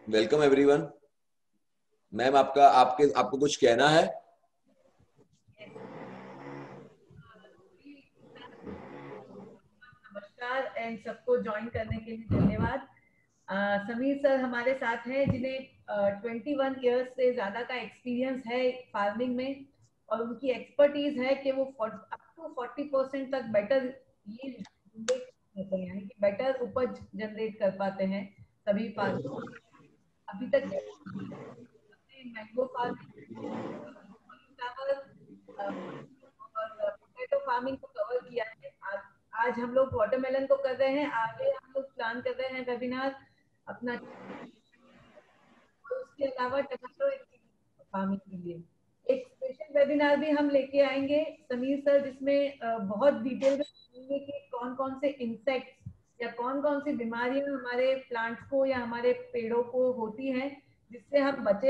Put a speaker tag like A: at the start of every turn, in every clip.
A: Welcome everyone. Ma'am आपको कुछ कहना है?
B: नमस्कार एंड सबको ज्वाइन करने के लिए धन्यवाद। समीर सर हमारे साथ हैं जिन्हें 21 ईयर्स से ज़्यादा का एक्सपीरियंस है फार्मिंग में, और उनकी एक्सपर्टीज है कि वो अप टू 40% तक बेटर यील्ड जनरेट करते हैं, यानी कि बेटर उपज जनरेट कर पाते हैं सभी फार्मिंग। अभी तक मैंगो फार्मिंग और पोटैटो फार्मिंग को कवर किया है। आज हम लोग वाटरमेलन को कर रहे हैं, आगे हम लोग प्लान कर रहे हैं वेबिनार अपना, और उसके अलावा टमाटो फार्मिंग के लिए एक स्पेशल वेबिनार भी हम लेके आएंगे समीर सर, जिसमें बहुत डिटेल में बताएंगे कि कौन कौन से इंसेक्ट्स या कौन कौन सी बीमारियां हमारे प्लांट्स को या हमारे पेड़ों को होती हैं, जिससे हम बच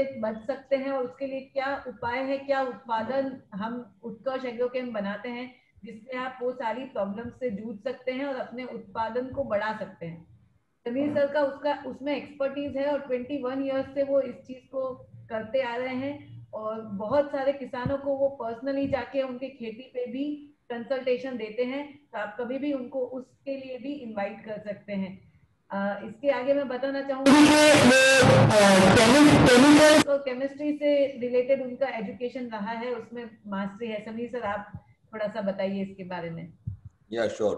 B: सकते हैं, और उसके लिए क्या उपाय है, क्या उत्पादन हम उत्कर्ष एग्रोकेम बनाते हैं जिससे आप वो सारी प्रॉब्लम से जूझ सकते हैं और अपने उत्पादन को बढ़ा सकते हैं। समीर सर का उसका उसमें एक्सपर्टीज है और 21 ईयर्स से वो इस चीज को करते आ रहे हैं, और बहुत सारे किसानों को वो पर्सनली जाके उनके खेती पे भी कंसल्टेशन देते हैं। तो आप कभी भी उनको उसके लिए भी इनवाइट कर सकते हैं। इसके आगे मैं बताना चाहूंगी केमिकल और केमिस्ट्री से रिलेटेड उनका एजुकेशन रहा है, उसमें मास्टरी है। समीर सर आप थोड़ा सा बताइए इसके बारे में।
A: या श्योर।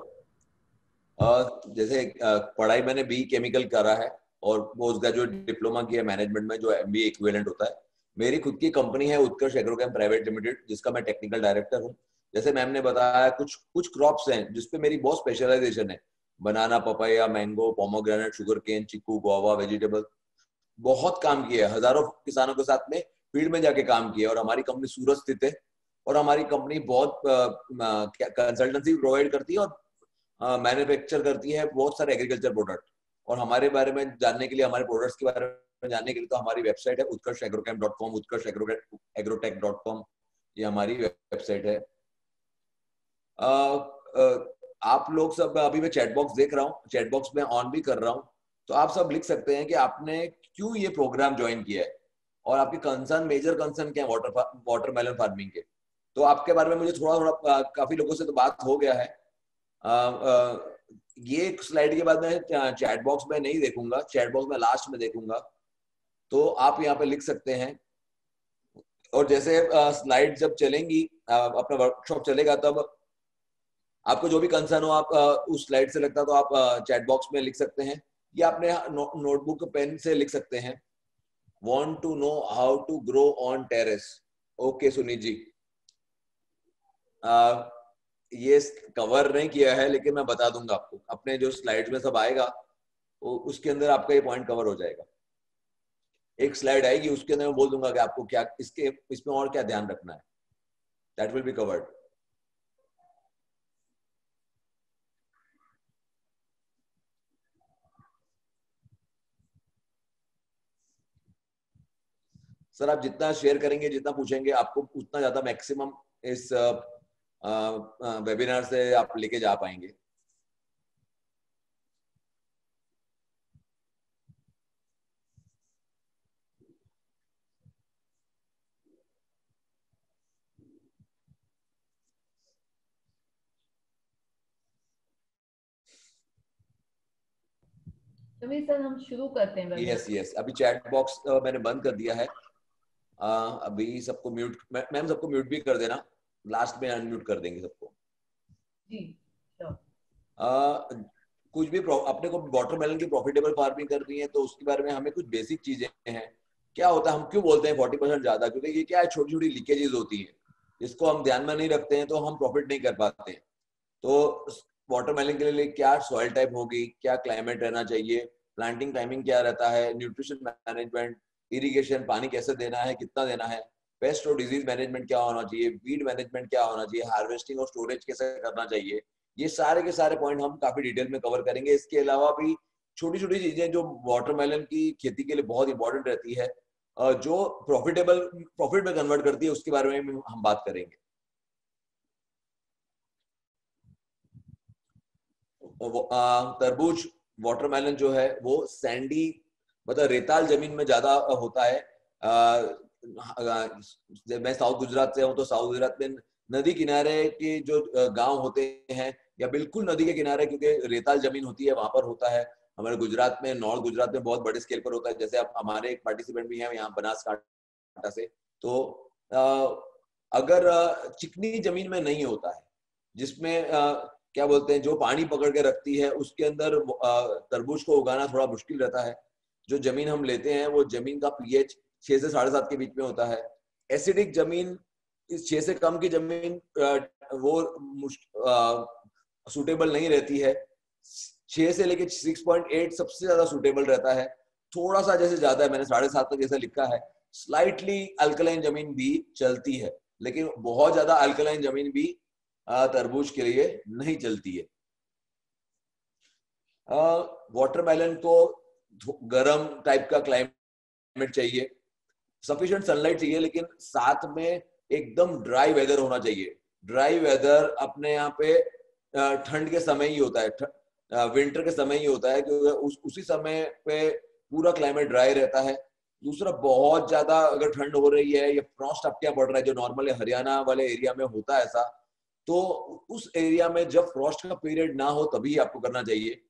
A: जैसे पढ़ाई मैंने बी केमिकल करा है और वो उसका जो डिप्लोमा किया मैनेजमेंट में, जो एमबीए इक्विवेलेंट होता है। मेरी खुद की कंपनी है उत्कर्ष एग्रोकेम प्राइवेट लिमिटेड, जिसका मैं टेक्निकल डायरेक्टर हूँ। जैसे मैम ने बताया, कुछ कुछ क्रॉप्स हैं जिसपे मेरी बहुत स्पेशलाइजेशन है। Banana, papaya, mango, pomegranate, sugar cane, chikoo, guava, vegetable. बहुत काम किया है, हजारों किसानों के साथ में फील्ड में जाके काम किया। और हमारी कंपनी सूरत स्थित है, और हमारी कंपनी बहुत कंसल्टेंसी प्रोवाइड करती है और मैन्युफैक्चर करती है बहुत सारे एग्रीकल्चर प्रोडक्ट। और हमारे बारे में जानने के लिए, हमारे प्रोडक्ट्स के बारे में जानने के लिए, तो हमारी वेबसाइट है utkarshagro.com, utkarshagro.com, ये हमारी वेबसाइट है। आप लोग सब, अभी मैं चैट बॉक्स देख रहा हूँ, चैट बॉक्स में ऑन भी कर रहा हूँ, तो आप सब लिख सकते हैं कि आपने क्यों ये प्रोग्राम ज्वाइन किया है और आपके कंसर्न, मेजर कंसर्न क्या है वाटरमेलन फार्मिंग के। तो आपके बारे में मुझे थोड़ा थोड़ा काफी लोगों से तो बात हो गया है। ये एक स्लाइड के बाद मैं चैट बॉक्स में नहीं देखूंगा, चैट बॉक्स में लास्ट में देखूंगा, तो आप यहाँ पे लिख सकते हैं। और जैसे स्लाइड जब चलेंगी, अपना वर्कशॉप चलेगा, तब आपको जो भी कंसर्न हो, आप उस स्लाइड से लगता तो आप चैट बॉक्स में लिख सकते हैं, या अपने नोटबुक पेन से लिख सकते हैं। Want to know how to grow on terrace? Okay Sunit ji, ये कवर नहीं किया है, लेकिन मैं बता दूंगा आपको, अपने जो स्लाइड्स में सब आएगा उसके अंदर आपका ये पॉइंट कवर हो जाएगा। एक स्लाइड आएगी, उसके अंदर मैं बोल दूंगा कि आपको क्या इसमें और क्या ध्यान रखना है। That will be covered. Sir आप जितना शेयर करेंगे, जितना पूछेंगे, आपको उतना ज्यादा मैक्सिमम इस वेबिनार से आप लेके जा पाएंगे।
B: समीर सर हम शुरू करते हैं
A: यस यस, अभी चैट बॉक्स मैंने बंद कर दिया है। अभी सबको म्यूट, मैम सबको म्यूट भी कर देना, लास्ट में अनम्यूट कर देंगे सबको
B: जी। तो
A: कुछ भी अपने को वाटरमेलन की प्रॉफिटेबल फार्मिंग करनी है, तो उसके बारे में हमें कुछ बेसिक चीजें हैं। क्या होता है, हम क्यों बोलते हैं 40% ज्यादा, क्योंकि ये क्या है, छोटी छोटी लीकेजेस होती है, इसको हम ध्यान में नहीं रखते हैं, तो हम प्रॉफिट नहीं कर पाते हैं। तो वाटरमेलन के लिए क्या सॉइल टाइप होगी, क्या क्लाइमेट रहना चाहिए, प्लांटिंग टाइमिंग क्या रहता है, न्यूट्रिशन मैनेजमेंट, इरिगेशन, पानी कैसे देना है, कितना देना है, पेस्ट और डिजीज मैनेजमेंट क्या होना चाहिए, वीड मैनेजमेंट क्या होना चाहिए, हार्वेस्टिंग और स्टोरेज कैसे करना चाहिए, ये सारे के सारे पॉइंट हम काफी डिटेल में कवर करेंगे। इसके अलावा भी छोटी छोटी चीजें जो वाटरमेलन की खेती के लिए बहुत इंपॉर्टेंट रहती है, जो प्रॉफिट में कन्वर्ट करती है, उसके बारे में हम बात करेंगे। तरबूज, वाटरमेलन जो है वो सैंडी मतलब रेताल जमीन में ज्यादा होता है। मैं साउथ गुजरात से हूँ, तो साउथ गुजरात में नदी किनारे के जो गांव होते हैं या बिल्कुल नदी के किनारे, क्योंकि रेताल जमीन होती है, वहां पर होता है। हमारे गुजरात में, नॉर्थ गुजरात में बहुत बड़े स्केल पर होता है। जैसे अब हमारे एक पार्टिसिपेंट भी हैं यहाँ बनासकांठा से, तो अगर चिकनी जमीन में नहीं होता है, जिसमें क्या बोलते हैं, जो पानी पकड़ के रखती है, उसके अंदर तरबूज को उगाना थोड़ा मुश्किल रहता है। जो जमीन हम लेते हैं वो जमीन का पीएच 6 से 7.5 के बीच में होता है। एसिडिक जमीन, इस 6 से कम की जमीन वो सूटेबल नहीं रहती है। 6 से लेके 6.8 सबसे ज्यादा सूटेबल रहता है। थोड़ा सा जैसे ज्यादा है, मैंने 7.5 तक जैसा लिखा है, स्लाइटली अल्कलाइन जमीन भी चलती है, लेकिन बहुत ज्यादा अल्कलाइन जमीन भी तरबूज के लिए नहीं चलती है। वाटरमेलन को गर्म टाइप का क्लाइमेट चाहिए, सफिशिएंट सनलाइट चाहिए, लेकिन साथ में एकदम ड्राई वेदर होना चाहिए। ड्राई वेदर अपने यहाँ पे ठंड के समय ही होता है, विंटर के समय ही होता है, क्योंकि उसी समय पे पूरा क्लाइमेट ड्राई रहता है। दूसरा, बहुत ज्यादा अगर ठंड हो रही है या फ्रॉस्ट टपकियां पड़ रहा है, जो नॉर्मली हरियाणा वाले एरिया में होता है ऐसा, तो उस एरिया में जब फ्रॉस्ट का पीरियड ना हो तभी आपको करना चाहिए।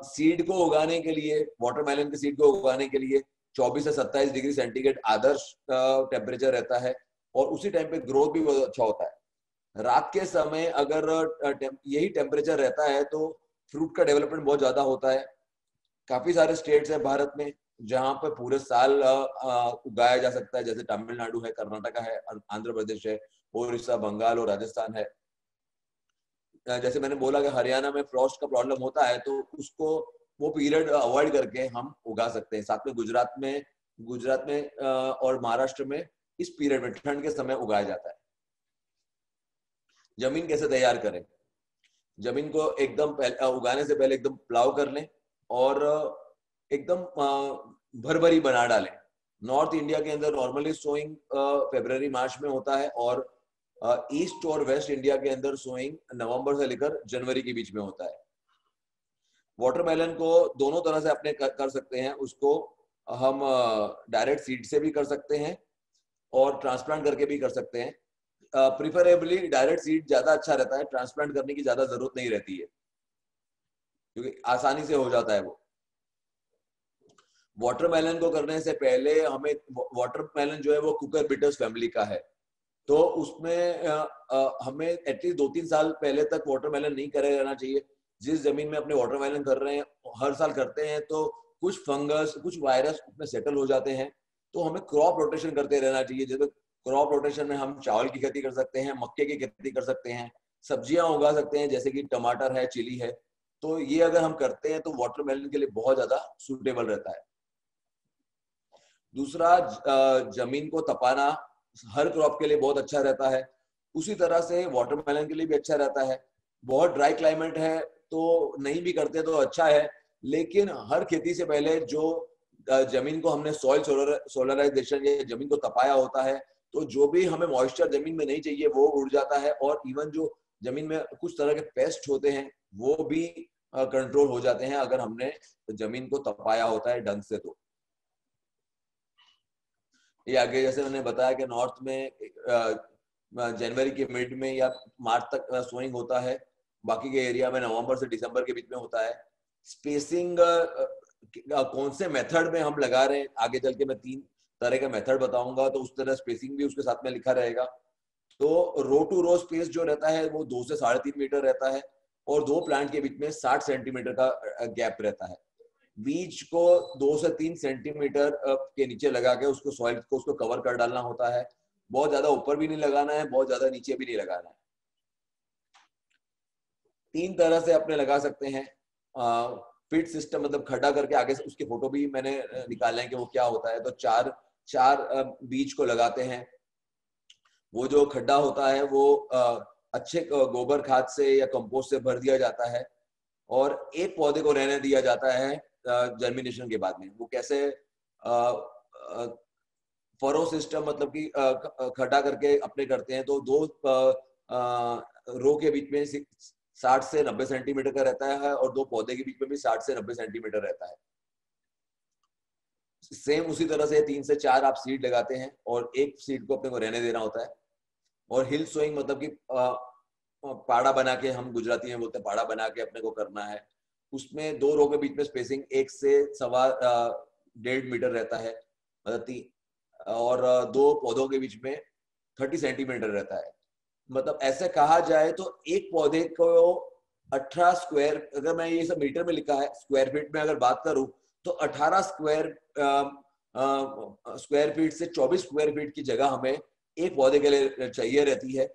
A: सीड को उगाने के लिए, वाटरमेलन के सीड को उगाने के लिए 24 से 27 डिग्री सेंटीग्रेड आदर्श टेम्परेचर रहता है, और उसी टाइम पे ग्रोथ भी बहुत अच्छा होता है। रात के समय अगर यही टेम्परेचर रहता है तो फ्रूट का डेवलपमेंट बहुत ज्यादा होता है। काफी सारे स्टेट्स है भारत में जहाँ पे पूरे साल उगाया जा सकता है, जैसे तमिलनाडु है, कर्नाटका है, आंध्र प्रदेश है, उड़ीसा, बंगाल और राजस्थान है। जैसे मैंने बोला कि हरियाणा में फ्रॉस्ट का प्रॉब्लम होता है, तो उसको वो पीरियड अवॉइड करके हम उगा सकते हैं। साथ में गुजरात में और महाराष्ट्र में इस पीरियड में ठंड के समय उगाया जाता है। जमीन कैसे तैयार करें? जमीन को एकदम उगाने से पहले एकदम प्लाव कर लें और एकदम भरभरी बना डालें। नॉर्थ इंडिया के अंदर नॉर्मली सोइंग फरवरी मार्च में होता है, और ईस्ट और वेस्ट इंडिया के अंदर सोइंग नवंबर से लेकर जनवरी के बीच में होता है। वाटरमेलन को दोनों तरह से अपने कर सकते हैं। उसको हम डायरेक्ट सीड से भी कर सकते हैं और ट्रांसप्लांट करके भी कर सकते हैं। प्रिफरेबली डायरेक्ट सीड ज्यादा अच्छा रहता है, ट्रांसप्लांट करने की ज्यादा जरूरत नहीं रहती है, क्योंकि आसानी से हो जाता है वो। वाटरमेलन को करने से पहले हमें, वाटरमेलन जो है वो कुकर बिटर्स फैमिली का है, तो उसमें हमें एटलीस्ट 2-3 साल पहले तक वाटरमेलन नहीं करे रहना चाहिए। जिस जमीन में अपने वाटरमेलन कर रहे हैं, हर साल करते हैं तो कुछ फंगस, कुछ वायरस उसमें सेटल हो जाते हैं, तो हमें क्रॉप रोटेशन करते रहना चाहिए। जैसे क्रॉप रोटेशन में हम चावल की खेती कर सकते हैं, मक्के की खेती कर सकते हैं, सब्जियां उगा सकते हैं जैसे कि टमाटर है, चिली है। तो ये अगर हम करते हैं तो वाटरमेलन के लिए बहुत ज्यादा सूटेबल रहता है। दूसरा, जमीन को तपाना हर क्रॉप के लिए बहुत अच्छा रहता है, उसी तरह से वाटरमेलन के लिए भी अच्छा रहता है। बहुत ड्राई क्लाइमेट है तो नहीं भी करते तो अच्छा है, लेकिन हर खेती से पहले जो जमीन को हमने सॉइल सोलराइजेशन या जमीन को तपाया होता है, तो जो भी हमें मॉइस्चर जमीन में नहीं चाहिए वो उड़ जाता है, और इवन जो जमीन में कुछ तरह के पेस्ट होते हैं वो भी कंट्रोल हो जाते हैं अगर हमने जमीन को तपाया होता है ढंग से। तो ये आगे जैसे मैंने बताया कि नॉर्थ में जनवरी के मिड में या मार्च तक सोइंग होता है, बाकी के एरिया में नवंबर से दिसंबर के बीच में होता है। स्पेसिंग कौन से मेथड में हम लगा रहे हैं, आगे चल के मैं 3 तरह का मेथड बताऊंगा, तो उस तरह स्पेसिंग भी उसके साथ में लिखा रहेगा। तो रो टू रो स्पेस जो रहता है वो 2 से 3.5 मीटर रहता है, और 2 प्लांट के बीच में 60 सेंटीमीटर का गैप रहता है। बीज को 2 से 3 सेंटीमीटर के नीचे लगा के उसको सॉइल को उसको कवर कर डालना होता है। बहुत ज्यादा ऊपर भी नहीं लगाना है, बहुत ज्यादा नीचे भी नहीं लगाना है। 3 तरह से अपने लगा सकते हैं। फिट सिस्टम मतलब खड्डा करके, आगे से उसके फोटो भी मैंने निकाले हैं कि वो क्या होता है। तो चार बीज को लगाते हैं। वो जो खड्डा होता है वो अच्छे गोबर खाद से या कंपोस्ट से भर दिया जाता है, और एक पौधे को रहने दिया जाता है जर्मिनेशन के बाद में। वो कैसे, फरो सिस्टम मतलब कि खड्डा करके अपने करते हैं, तो 2 रो के बीच में 60 से 90 सेंटीमीटर का रहता है, और 2 पौधे के बीच में भी 60 से 90 सेंटीमीटर रहता है। सेम उसी तरह से 3 से 4 आप सीड लगाते हैं और एक सीड को अपने को रहने देना होता है। और हिल सोइंग मतलब कि पाड़ा बना के, हम गुजराती में बोलते हैं पाड़ा बना के अपने को करना है। उसमें 2 रो के बीच में स्पेसिंग 1 से 1.25 मीटर रहता है, मतलब और 2 पौधों के बीच में 30 सेंटीमीटर रहता है। मतलब ऐसे कहा जाए तो एक पौधे को 18 स्क्वायर, अगर मैं ये सब मीटर में लिखा है, स्क्वायर फीट में अगर बात करूं तो 18 स्क्वायर फीट से 24 स्क्वायर फीट की जगह हमें एक पौधे के लिए चाहिए रहती है,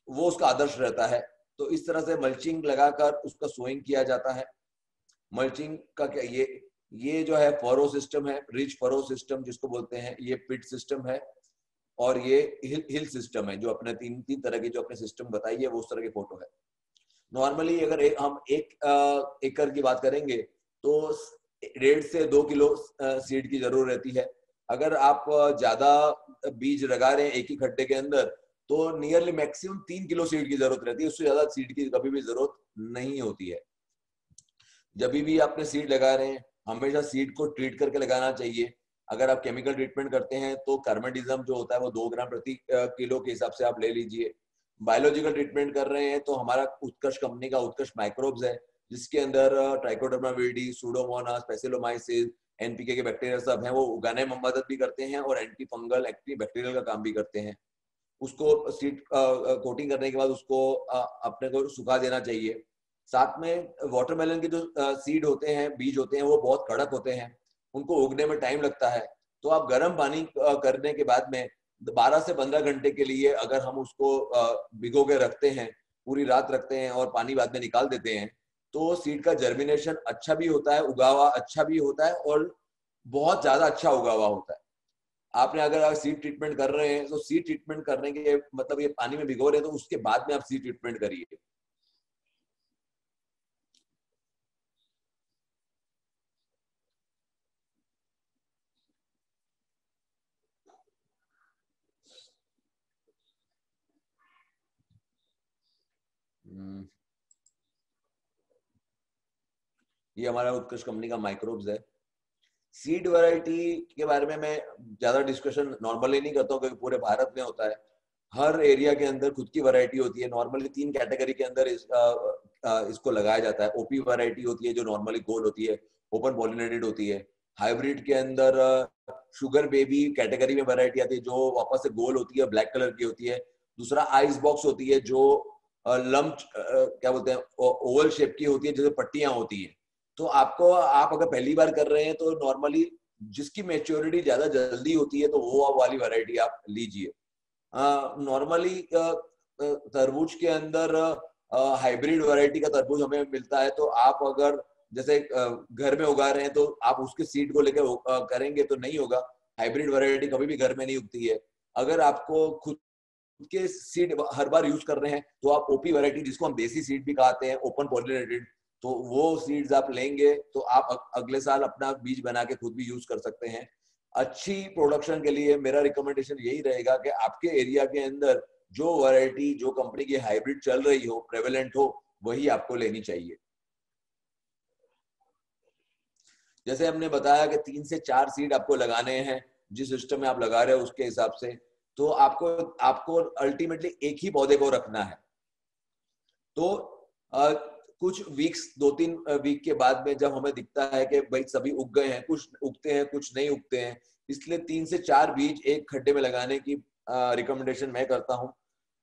A: वो उसका आदर्श रहता है। तो इस तरह से मल्चिंग लगाकर उसका सोइंग किया जाता है। मल्चिंग का क्या, ये जो है फरो सिस्टम है, रिच फरो सिस्टम जिसको बोलते हैं, ये पिट सिस्टम है, और ये हिल सिस्टम है। जो अपने तीन तरह के जो अपने सिस्टम बताइए वो उस तरह के फोटो है। नॉर्मली अगर हम 1 एकड़ की बात करेंगे तो 1.5 से 2 किलो सीड की जरूरत रहती है। अगर आप ज्यादा बीज लगा रहे हैं एक ही खड्डे के अंदर तो नियरली मैक्सिमम 3 किलो सीड की जरूरत रहती है, उससे ज्यादा सीड की कभी भी जरूरत नहीं होती है। जब भी आपने सीड लगा रहे हैं हमेशा सीड को ट्रीट करके लगाना चाहिए। अगर आप केमिकल ट्रीटमेंट करते हैं तो कार्बेंडिज्म जो होता है वो 2 ग्राम प्रति किलो के हिसाब से आप ले लीजिए। बायोलॉजिकल ट्रीटमेंट कर रहे हैं तो हमारा उत्कर्ष कंपनी का उत्कर्ष माइक्रोब्स है, जिसके अंदर ट्राइकोडर्मा विरिडी, सूडोमोनास, स्पेसिलोमाइसिस, एनपीके के बैक्टीरिया सब हैं, वो उगाने में मदद भी करते हैं और एंटी फंगल एंटी बैक्टीरियल का काम भी करते हैं। उसको सीड कोटिंग करने के बाद उसको अपने को सुखा देना चाहिए। साथ में वाटरमेलन के जो सीड होते हैं, बीज होते हैं, वो बहुत कड़क होते हैं, उनको उगने में टाइम लगता है। तो आप गर्म पानी करने के बाद में 12 से 15 घंटे के लिए अगर हम उसको भिगो के रखते हैं, पूरी रात रखते हैं और पानी बाद में निकाल देते हैं, तो सीड का जर्मिनेशन अच्छा भी होता है, उगावा अच्छा भी होता है और बहुत ज्यादा अच्छा उगावा होता है। आपने अगर सीड ट्रीटमेंट कर रहे हैं तो सीड ट्रीटमेंट करने के मतलब ये पानी में भिगो रहे हैं तो उसके बाद में आप सीड ट्रीटमेंट करिए। ये हमारा उत्कर्ष कंपनी का माइक्रोब्स है। सीड वैरायटी के बारे में मैं ज्यादा डिस्कशन नॉर्मली नहीं करता हूँ क्योंकि पूरे भारत में होता है। हर एरिया के अंदर खुद की वैरायटी होती है। नॉर्मली 3 कैटेगरी के अंदर इसको लगाया जाता है। ओपी वैरायटी होती है जो नॉर्मली गोल होती है, ओपन पॉलिनेटेड होती है। हाइब्रिड के अंदर शुगर बेबी कैटेगरी में वैरायटी आती है जो वापस से गोल होती है, ब्लैक कलर की होती है। दूसरा आइस बॉक्स होती है जो लम्प क्या बोलते हैं, ओवल शेप की होती है, जैसे पट्टियां होती है। तो आप अगर पहली बार कर रहे हैं तो नॉर्मली जिसकी मेच्योरिटी ज्यादा जल्दी होती है तो वो वाली वैरायटी आप लीजिए। नॉर्मली तरबूज के अंदर हाइब्रिड वैरायटी का तरबूज हमें मिलता है, तो आप अगर जैसे घर में उगा रहे हैं तो आप उसके सीड को लेकर करेंगे तो नहीं होगा। हाइब्रिड वैरायटी कभी भी घर में नहीं उगती है। अगर आपको खुद के सीड हर बार यूज कर रहे हैं तो आप ओपी वैरायटी, जिसको हम देसी सीड भी कहते हैं, ओपन पॉलिनेटेड, तो वो सीड्स आप लेंगे तो आप अगले साल अपना बीज बना के खुद भी यूज कर सकते हैं। अच्छी प्रोडक्शन के लिए मेरा रिकमेंडेशन यही रहेगा कि आपके एरिया के अंदर जो वैरायटी, जो कंपनी की हाइब्रिड चल रही हो, प्रेवलेंट हो, वही आपको लेनी चाहिए। जैसे हमने बताया कि 3 से 4 सीड आपको लगाने हैं, जिस सिस्टम में आप लगा रहे हो उसके हिसाब से, तो आपको अल्टीमेटली एक ही पौधे को रखना है। तो कुछ वीक्स, 2-3 वीक के बाद में जब हमें दिखता है कि भाई सभी उग गए हैं, कुछ उगते हैं कुछ नहीं उगते हैं, इसलिए 3 से 4 बीज एक खड्डे में लगाने की रिकमेंडेशन मैं करता हूं।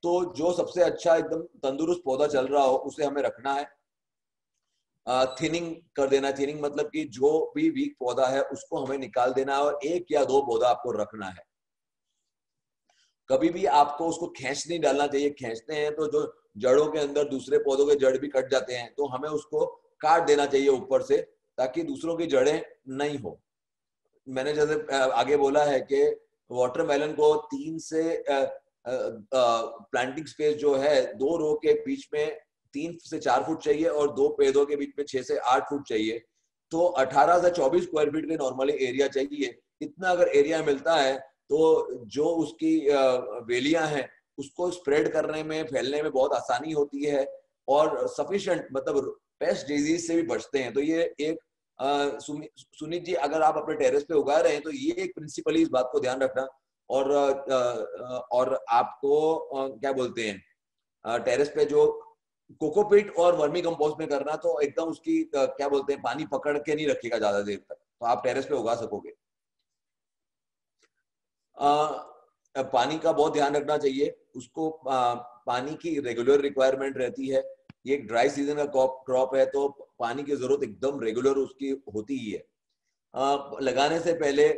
A: तो जो सबसे अच्छा एकदम तंदुरुस्त पौधा चल रहा हो उसे हमें रखना है। थिनिंग कर देना। थिनिंग मतलब कि जो भी वीक पौधा है उसको हमें निकाल देना है और 1 या 2 पौधा आपको रखना है। कभी भी आपको उसको खींच नहीं डालना चाहिए। खींचते हैं तो जो जड़ों के अंदर दूसरे पौधों के जड़ भी कट जाते हैं, तो हमें उसको काट देना चाहिए ऊपर से, ताकि दूसरों की जड़ें नहीं हो। मैंने जैसे आगे बोला है कि वाटरमेलन को 3 से प्लांटिंग स्पेस जो है 2 रो के बीच में 3 से 4 फुट चाहिए और 2 पेड़ों के बीच में 6 से 8 फुट चाहिए। तो 18 से 24 स्क्वायर फीट के नॉर्मली एरिया चाहिए। इतना अगर एरिया मिलता है तो जो उसकी वेलियां हैं उसको स्प्रेड करने में, फैलने में बहुत आसानी होती है और सफिशिएंट, मतलब पेस्ट डिजीज से भी बचते हैं। तो ये एक सुनीत जी, अगर आप अपने टेरेस पे उगा रहे हैं तो ये एक प्रिंसिपली इस बात को ध्यान रखना, और आपको क्या बोलते हैं, टेरेस पे जो कोकोपीट और वर्मी कंपोस्ट में करना, तो एकदम उसकी क्या बोलते हैं, पानी पकड़ के नहीं रखेगा ज्यादा देर तक, तो आप टेरेस पे उगा सकोगे। पानी का बहुत ध्यान रखना चाहिए उसको, पानी की रेगुलर रिक्वायरमेंट रहती है। ये एक ड्राई सीजन का क्रॉप है, तो पानी की जरूरत एकदम रेगुलर उसकी होती ही है। लगाने से पहले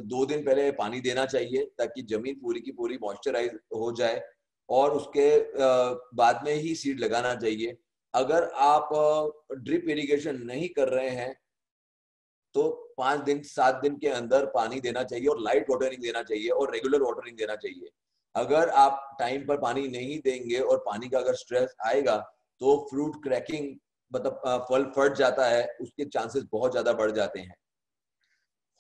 A: 2 दिन पहले पानी देना चाहिए, ताकि जमीन पूरी की पूरी मॉइस्चराइज हो जाए, और उसके बाद में ही सीड लगाना चाहिए। अगर आप ड्रिप इरिगेशन नहीं कर रहे हैं तो 5 दिन 7 दिन के अंदर पानी देना चाहिए, और लाइट वाटरिंग देना चाहिए, और रेगुलर वाटरिंग देना चाहिए। अगर आप टाइम पर पानी नहीं देंगे और पानी का अगर स्ट्रेस आएगा तो फ्रूट क्रैकिंग, मतलब फल फट जाता है, उसके चांसेस बहुत ज्यादा बढ़ जाते हैं।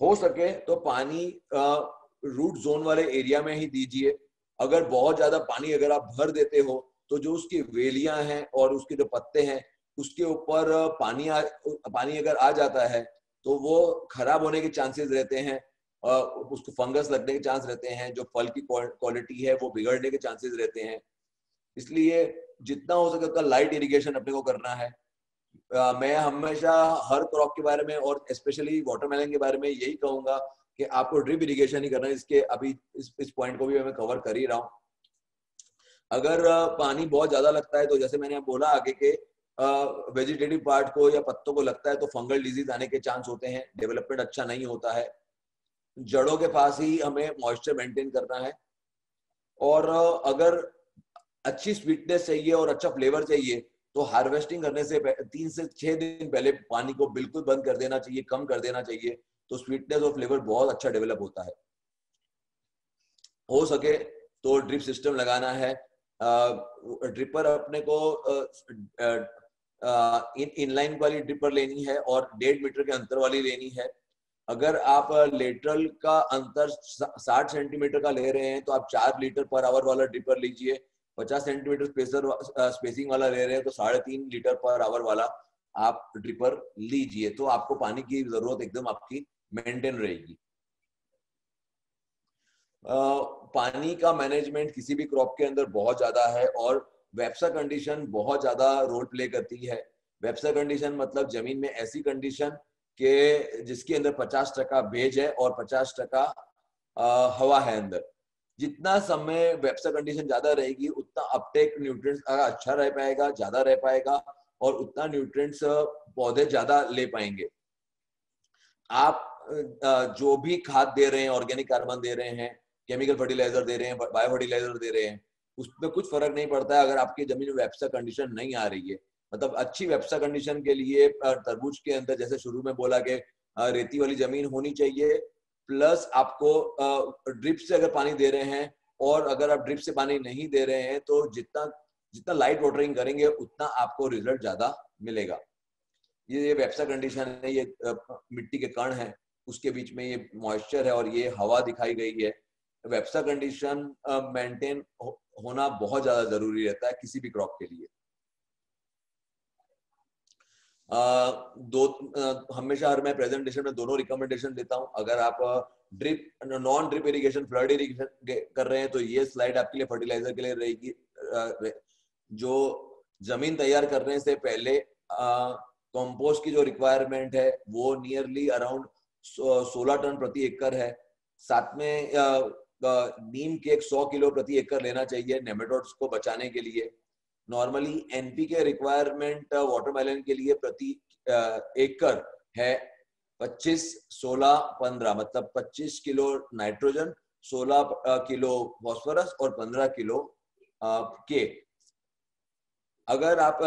A: हो सके तो पानी रूट जोन वाले एरिया में ही दीजिए। अगर बहुत ज्यादा पानी अगर आप भर देते हो तो जो उसकी वेलियां हैं और उसके जो पत्ते हैं उसके ऊपर पानी अगर आ जाता है तो वो खराब होने के चांसेस रहते हैं, उसको फंगस लगने के चांस रहते हैं, जो फल की क्वालिटी है वो बिगड़ने के चांसेस रहते हैं। इसलिए जितना हो सके उतना लाइट इरिगेशन अपने को करना है। मैं हमेशा हर क्रॉप के बारे में और स्पेशली वाटरमेलन के बारे में यही कहूंगा कि आपको ड्रिप इरिगेशन ही करना है। इसके अभी इस पॉइंट को भी मैं कवर कर ही रहा हूँ। अगर पानी बहुत ज्यादा लगता है तो जैसे मैंने बोला आगे के वेजिटेटिव पार्ट को या पत्तों को लगता है तो फंगल डिजीज आने के चांस होते हैं, डेवलपमेंट अच्छा नहीं होता है। जड़ों के पास ही हमें मॉइस्चर मेंटेन करना है, और अगर अच्छी स्वीटनेस चाहिए और अच्छा फ्लेवर चाहिए तो हार्वेस्टिंग करने से 3 से 6 दिन पहले पानी को बिल्कुल बंद कर देना चाहिए, कम कर देना चाहिए, तो स्वीटनेस और फ्लेवर बहुत अच्छा डेवलप होता है। हो सके तो ड्रिप सिस्टम लगाना है। ड्रिपर अपने को इनलाइन वाली ड्रिपर लेनी है और 1.5 मीटर के अंतर वाली लेनी है। अगर आप लेटरल का अंतर 60 सेंटीमीटर का ले रहे हैं तो आप 4 लीटर पर आवर वाला ड्रिपर लीजिए। 50 सेंटीमीटर स्पेसिंग वाला ले रहे हैं तो 3.5 लीटर पर आवर वाला आप ड्रिपर लीजिए, तो आपको पानी की जरूरत एकदम आपकी मेंटेन रहेगी। पानी का मैनेजमेंट किसी भी क्रॉप के अंदर बहुत ज्यादा है, और वेप्सा कंडीशन बहुत ज्यादा रोल प्ले करती है। वेप्सा कंडीशन मतलब जमीन में ऐसी कंडीशन के जिसके अंदर 50% भेज है और 50% हवा है अंदर। जितना समय वेप्सा कंडीशन ज्यादा रहेगी उतना अपटेक न्यूट्रिएंट्स अच्छा रह पाएगा, ज्यादा रह पाएगा, और उतना न्यूट्रिएंट्स पौधे ज्यादा ले पाएंगे। आप जो भी खाद दे रहे हैं, ऑर्गेनिक कार्बन दे रहे हैं, केमिकल फर्टिलाइजर दे रहे हैं, बायो फर्टिलाइजर दे रहे हैं, उसमें कुछ फर्क नहीं पड़ता है अगर आपकी जमीन में वेप्सा कंडीशन नहीं आ रही है। मतलब अच्छी वेप्सा कंडीशन के लिए तरबूज के अंदर जैसे शुरू में बोला कि रेती वाली जमीन होनी चाहिए, प्लस आपको ड्रिप से अगर पानी दे रहे हैं, और अगर आप ड्रिप से पानी नहीं दे रहे हैं तो जितना जितना लाइट वाटरिंग करेंगे उतना आपको रिजल्ट ज्यादा मिलेगा। ये वेप्सा कंडीशन है, ये मिट्टी के कण है, उसके बीच में ये मॉइस्चर है और ये हवा दिखाई गई है। वेप्सा कंडीशन मेंटेन होना बहुत ज्यादा जरूरी रहता है किसी भी क्रॉप के लिए। हमेशा हर मैं प्रेजेंटेशन में दोनों रिकमेंडेशन देता हूं। अगर आप drip non drip irrigation, flood irrigation कर रहे हैं तो ये स्लाइड आपके लिए फर्टिलाइजर के लिए रहेगी। जो जमीन तैयार करने से पहले कंपोस्ट की जो रिक्वायरमेंट है वो नियरली अराउंड 16 टन प्रति एकड़ है। साथ में नीम के 100 किलो प्रति एकड़ लेना चाहिए नेमेटोड्स को बचाने के लिए। नॉर्मली एनपीके रिक्वायरमेंट वाटरमेलन के लिए प्रति एकड़ है 25, 16, 15, मतलब 25 किलो नाइट्रोजन, 16 किलो फॉस्फोरस और 15 किलो के। अगर आप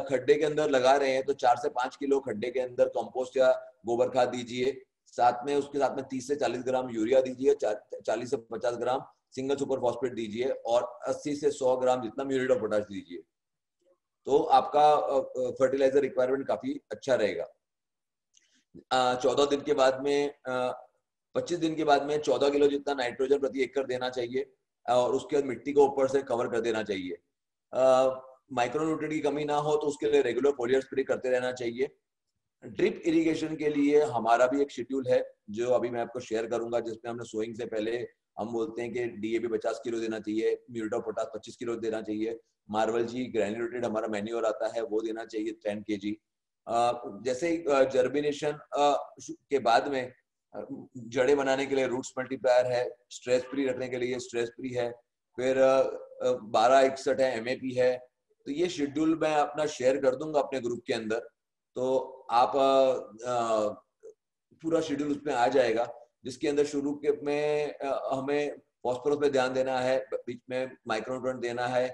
A: खड्डे के अंदर लगा रहे हैं तो 4 से 5 किलो खड्डे के अंदर कंपोस्ट या गोबर खाद दीजिए। साथ में उसके साथ में 30 से 40 ग्राम यूरिया दीजिए, 40 से 50 ग्राम सिंगल सुपर फॉस्फेट दीजिए, और 80 से 100 ग्राम जितना म्यूरेट ऑफ पोटाश दीजिए, तो आपका फर्टिलाइजर रिक्वायरमेंट काफी अच्छा रहेगा। 14 दिन के बाद में 25 दिन के बाद में 14 किलो जितना नाइट्रोजन प्रति एकड़ देना चाहिए, और उसके बाद मिट्टी को ऊपर से कवर कर देना चाहिए। माइक्रोन्यूट्रिएंट की कमी ना हो तो उसके लिए रेगुलर फोलियर स्प्रे करते रहना चाहिए। ड्रिप इरिगेशन के लिए हमारा भी एक शेड्यूल है जो अभी मैं आपको शेयर करूंगा, जिसमें हमने सोइंग से पहले हम बोलते हैं कि डीएपी 50 किलो देना चाहिए, म्यूरेट ऑफ पोटाश 25 किलो देना चाहिए, मार्वल जी ग्रैन्युलेटेड हमारा मैन्योर आता है वो देना चाहिए 10 kg। जैसे जर्मिनेशन के बाद में जड़े बनाने के लिए रूट्स मल्टीप्लायर है, स्ट्रेस फ्री रखने के लिए स्ट्रेस फ्री है, फिर 1261 है, एमएपी है। तो ये शेड्यूल मैं अपना शेयर कर दूंगा अपने ग्रुप के अंदर, तो आप पूरा शेड्यूल उसमें आ जाएगा, जिसके अंदर शुरू के में हमें फॉस्फोरस पे ध्यान देना है, बीच में माइक्रोन्यूट्रिएंट देना है।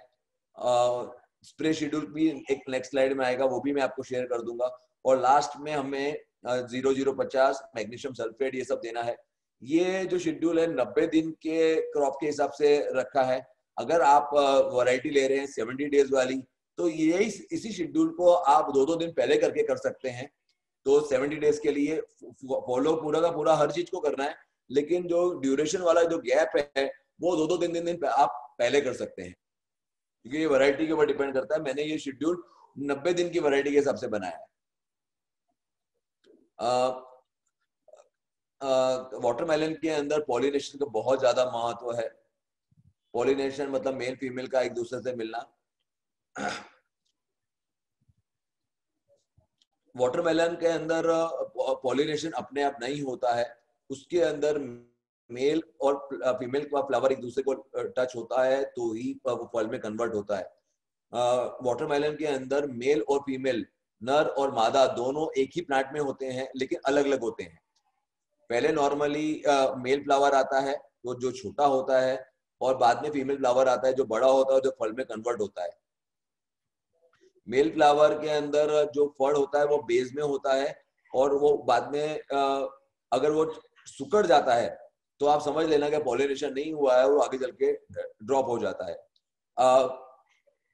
A: स्प्रे शेड्यूल भी एक नेक्स्ट स्लाइड में आएगा, वो भी मैं आपको शेयर कर दूंगा। और लास्ट में हमें 0050 मैग्नीशियम सल्फेट ये सब देना है। ये जो शेड्यूल है 90 दिन के क्रॉप के हिसाब से रखा है। अगर आप वैरायटी ले रहे हैं 70 डेज वाली, तो यही इसी शेड्यूल को आप 2-2 दिन पहले करके कर सकते हैं। तो 70 डेज के लिए फॉलो पूरा का पूरा हर चीज को करना है, लेकिन जो ड्यूरेशन वाला जो गैप है वो 2-2 दिन आप पहले कर सकते हैं, क्योंकि ये वैरायटी के ऊपर डिपेंड करता है। मैंने ये शेड्यूल 90 दिन की वैरायटी के हिसाब से बनाया है। वाटरमेलन के अंदर पॉलिनेशन का बहुत ज्यादा महत्व है। पॉलिनेशन मतलब मेल फीमेल का एक दूसरे से मिलना। वाटरमेलन के अंदर पॉलिनेशन अपने आप नहीं होता है, उसके अंदर मेल और फीमेल का फ्लावर एक दूसरे को टच होता है तो ही फल में कन्वर्ट होता है। वाटरमेलन के अंदर मेल और फीमेल, नर और मादा दोनों एक ही प्लांट में होते हैं, लेकिन अलग अलग होते हैं। पहले नॉर्मली मेल फ्लावर आता है वो जो छोटा होता है, और बाद में फीमेल फ्लावर आता है जो बड़ा होता है, जो फल में कन्वर्ट होता है। मेल फ्लावर के अंदर जो फल होता है वो बेस में होता है, और वो बाद में अगर वो सुकड़ जाता है तो आप समझ लेना कि पॉलिनेशन नहीं हुआ है, वो आगे चल के ड्रॉप हो जाता है।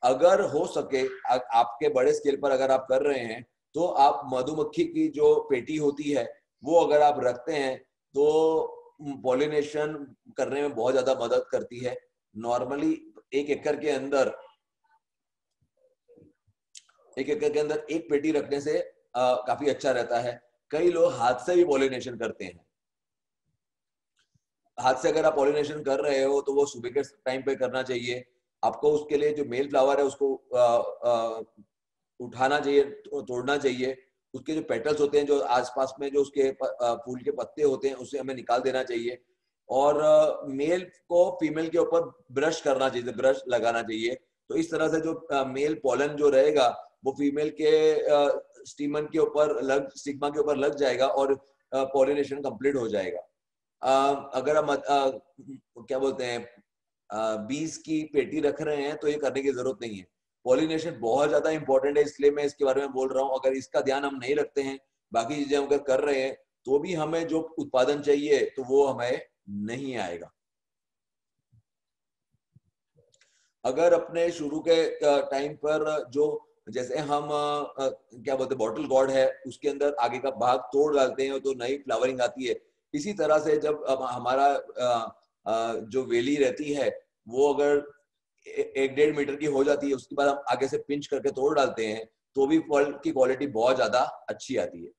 A: अगर हो सके आपके बड़े स्केल पर अगर आप कर रहे हैं तो आप मधुमक्खी की जो पेटी होती है वो अगर आप रखते हैं तो पॉलिनेशन करने में बहुत ज्यादा मदद करती है। नॉर्मली 1 एकड़ के अंदर एक पेटी रखने से काफी अच्छा रहता है। कई लोग हाथ से भी पॉलिनेशन करते हैं। हाथ से अगर आप पॉलिनेशन कर रहे हो तो वो सुबह के टाइम पे करना चाहिए आपको। उसके लिए जो मेल फ्लावर है उसको उठाना चाहिए, तोड़ना चाहिए। उसके जो पेटल्स होते हैं, जो आसपास में जो उसके फूल के पत्ते होते हैं, उसे हमें निकाल देना चाहिए। और मेल को फीमेल के ऊपर ब्रश करना चाहिए, ब्रश लगाना चाहिए। तो इस तरह से जो मेल पॉलन जो रहेगा वो फीमेल के स्टीमन के ऊपर स्टिग्मा के ऊपर लग जाएगा और पॉलिनेशन कंप्लीट हो जाएगा। अगर हम क्या बोलते हैं बीज की पेटी रख रहे हैं तो ये करने की जरूरत नहीं है। पॉलिनेशन बहुत ज्यादा इंपॉर्टेंट है, इसलिए मैं इसके बारे में बोल रहा हूँ। अगर इसका ध्यान हम नहीं रखते हैं, बाकी चीजें अगर कर रहे हैं, तो भी हमें जो उत्पादन चाहिए तो वो हमें नहीं आएगा। अगर अपने शुरू के टाइम पर जो जैसे हम क्या बोलते हैं बॉटल गॉर्ड है, उसके अंदर आगे का भाग तोड़ डालते हैं तो नई फ्लावरिंग आती है। इसी तरह से जब हमारा जो वेली रहती है वो अगर 1-1.5 मीटर की हो जाती है, उसके बाद हम आगे से पिंच करके तोड़ डालते हैं तो भी फल की क्वालिटी बहुत ज्यादा अच्छी आती है।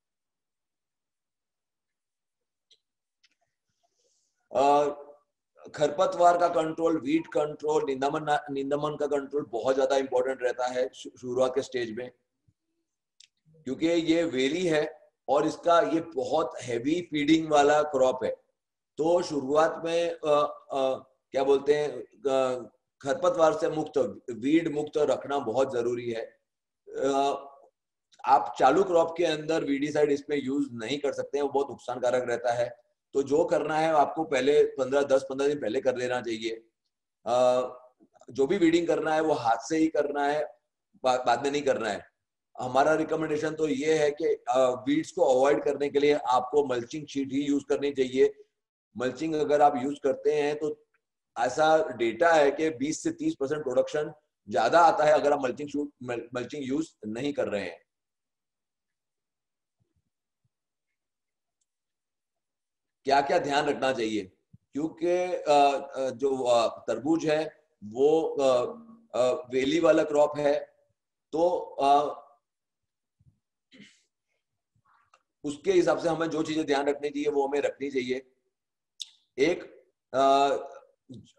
A: खरपतवार का कंट्रोल, वीट कंट्रोल, निंदामन का कंट्रोल बहुत ज्यादा इंपॉर्टेंट रहता है शुरुआत के स्टेज में, क्योंकि ये वेली है और इसका ये बहुत हैवी फीडिंग वाला क्रॉप है। तो शुरुआत में क्या बोलते हैं खरपतवार से मुक्त, वीड मुक्त रखना बहुत जरूरी है। आप चालू क्रॉप के अंदर वीडीसाइड इसमें यूज नहीं कर सकते हैं, वो बहुत नुकसानकारक रहता है। तो जो करना है आपको पहले 10-15 दिन पहले कर लेना चाहिए। जो भी वीडिंग करना है वो हाथ से ही करना है, बाद में नहीं करना है। हमारा रिकमेंडेशन तो ये है कि वीड्स को अवॉइड करने के लिए आपको मल्चिंग शीट ही यूज करनी चाहिए। मल्चिंग अगर आप यूज करते हैं तो ऐसा डेटा है कि 20 से 30% प्रोडक्शन ज्यादा आता है अगर आप मल्चिंग यूज नहीं कर रहे हैं। क्या क्या ध्यान रखना चाहिए, क्योंकि जो तरबूज है वो वेली वाला क्रॉप है, तो उसके हिसाब से हमें जो चीजें ध्यान रखनी चाहिए वो हमें रखनी चाहिए। एक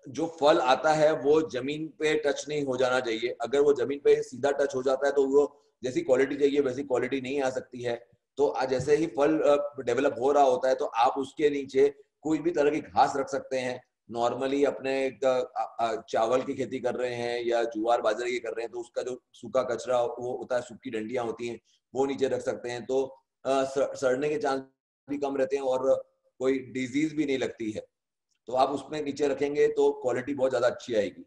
A: जो फल आता है वो जमीन पे टच नहीं हो जाना चाहिए। अगर वो जमीन पे सीधा टच हो जाता है तो वो जैसी क्वालिटी चाहिए वैसी क्वालिटी नहीं आ सकती है। तो जैसे ही फल डेवलप हो रहा होता है तो आप उसके नीचे कोई भी तरह की घास रख सकते हैं। नॉर्मली अपने चावल की खेती कर रहे हैं या ज्वार बाजरे की कर रहे हैं तो उसका जो सूखा कचरा वो होता है, सूखी डंडियां होती हैं, वो नीचे रख सकते हैं। तो सड़ने के चांस भी कम रहते हैं और कोई डिजीज भी नहीं लगती है। तो आप उसमें नीचे रखेंगे तो क्वालिटी बहुत ज्यादा अच्छी आएगी।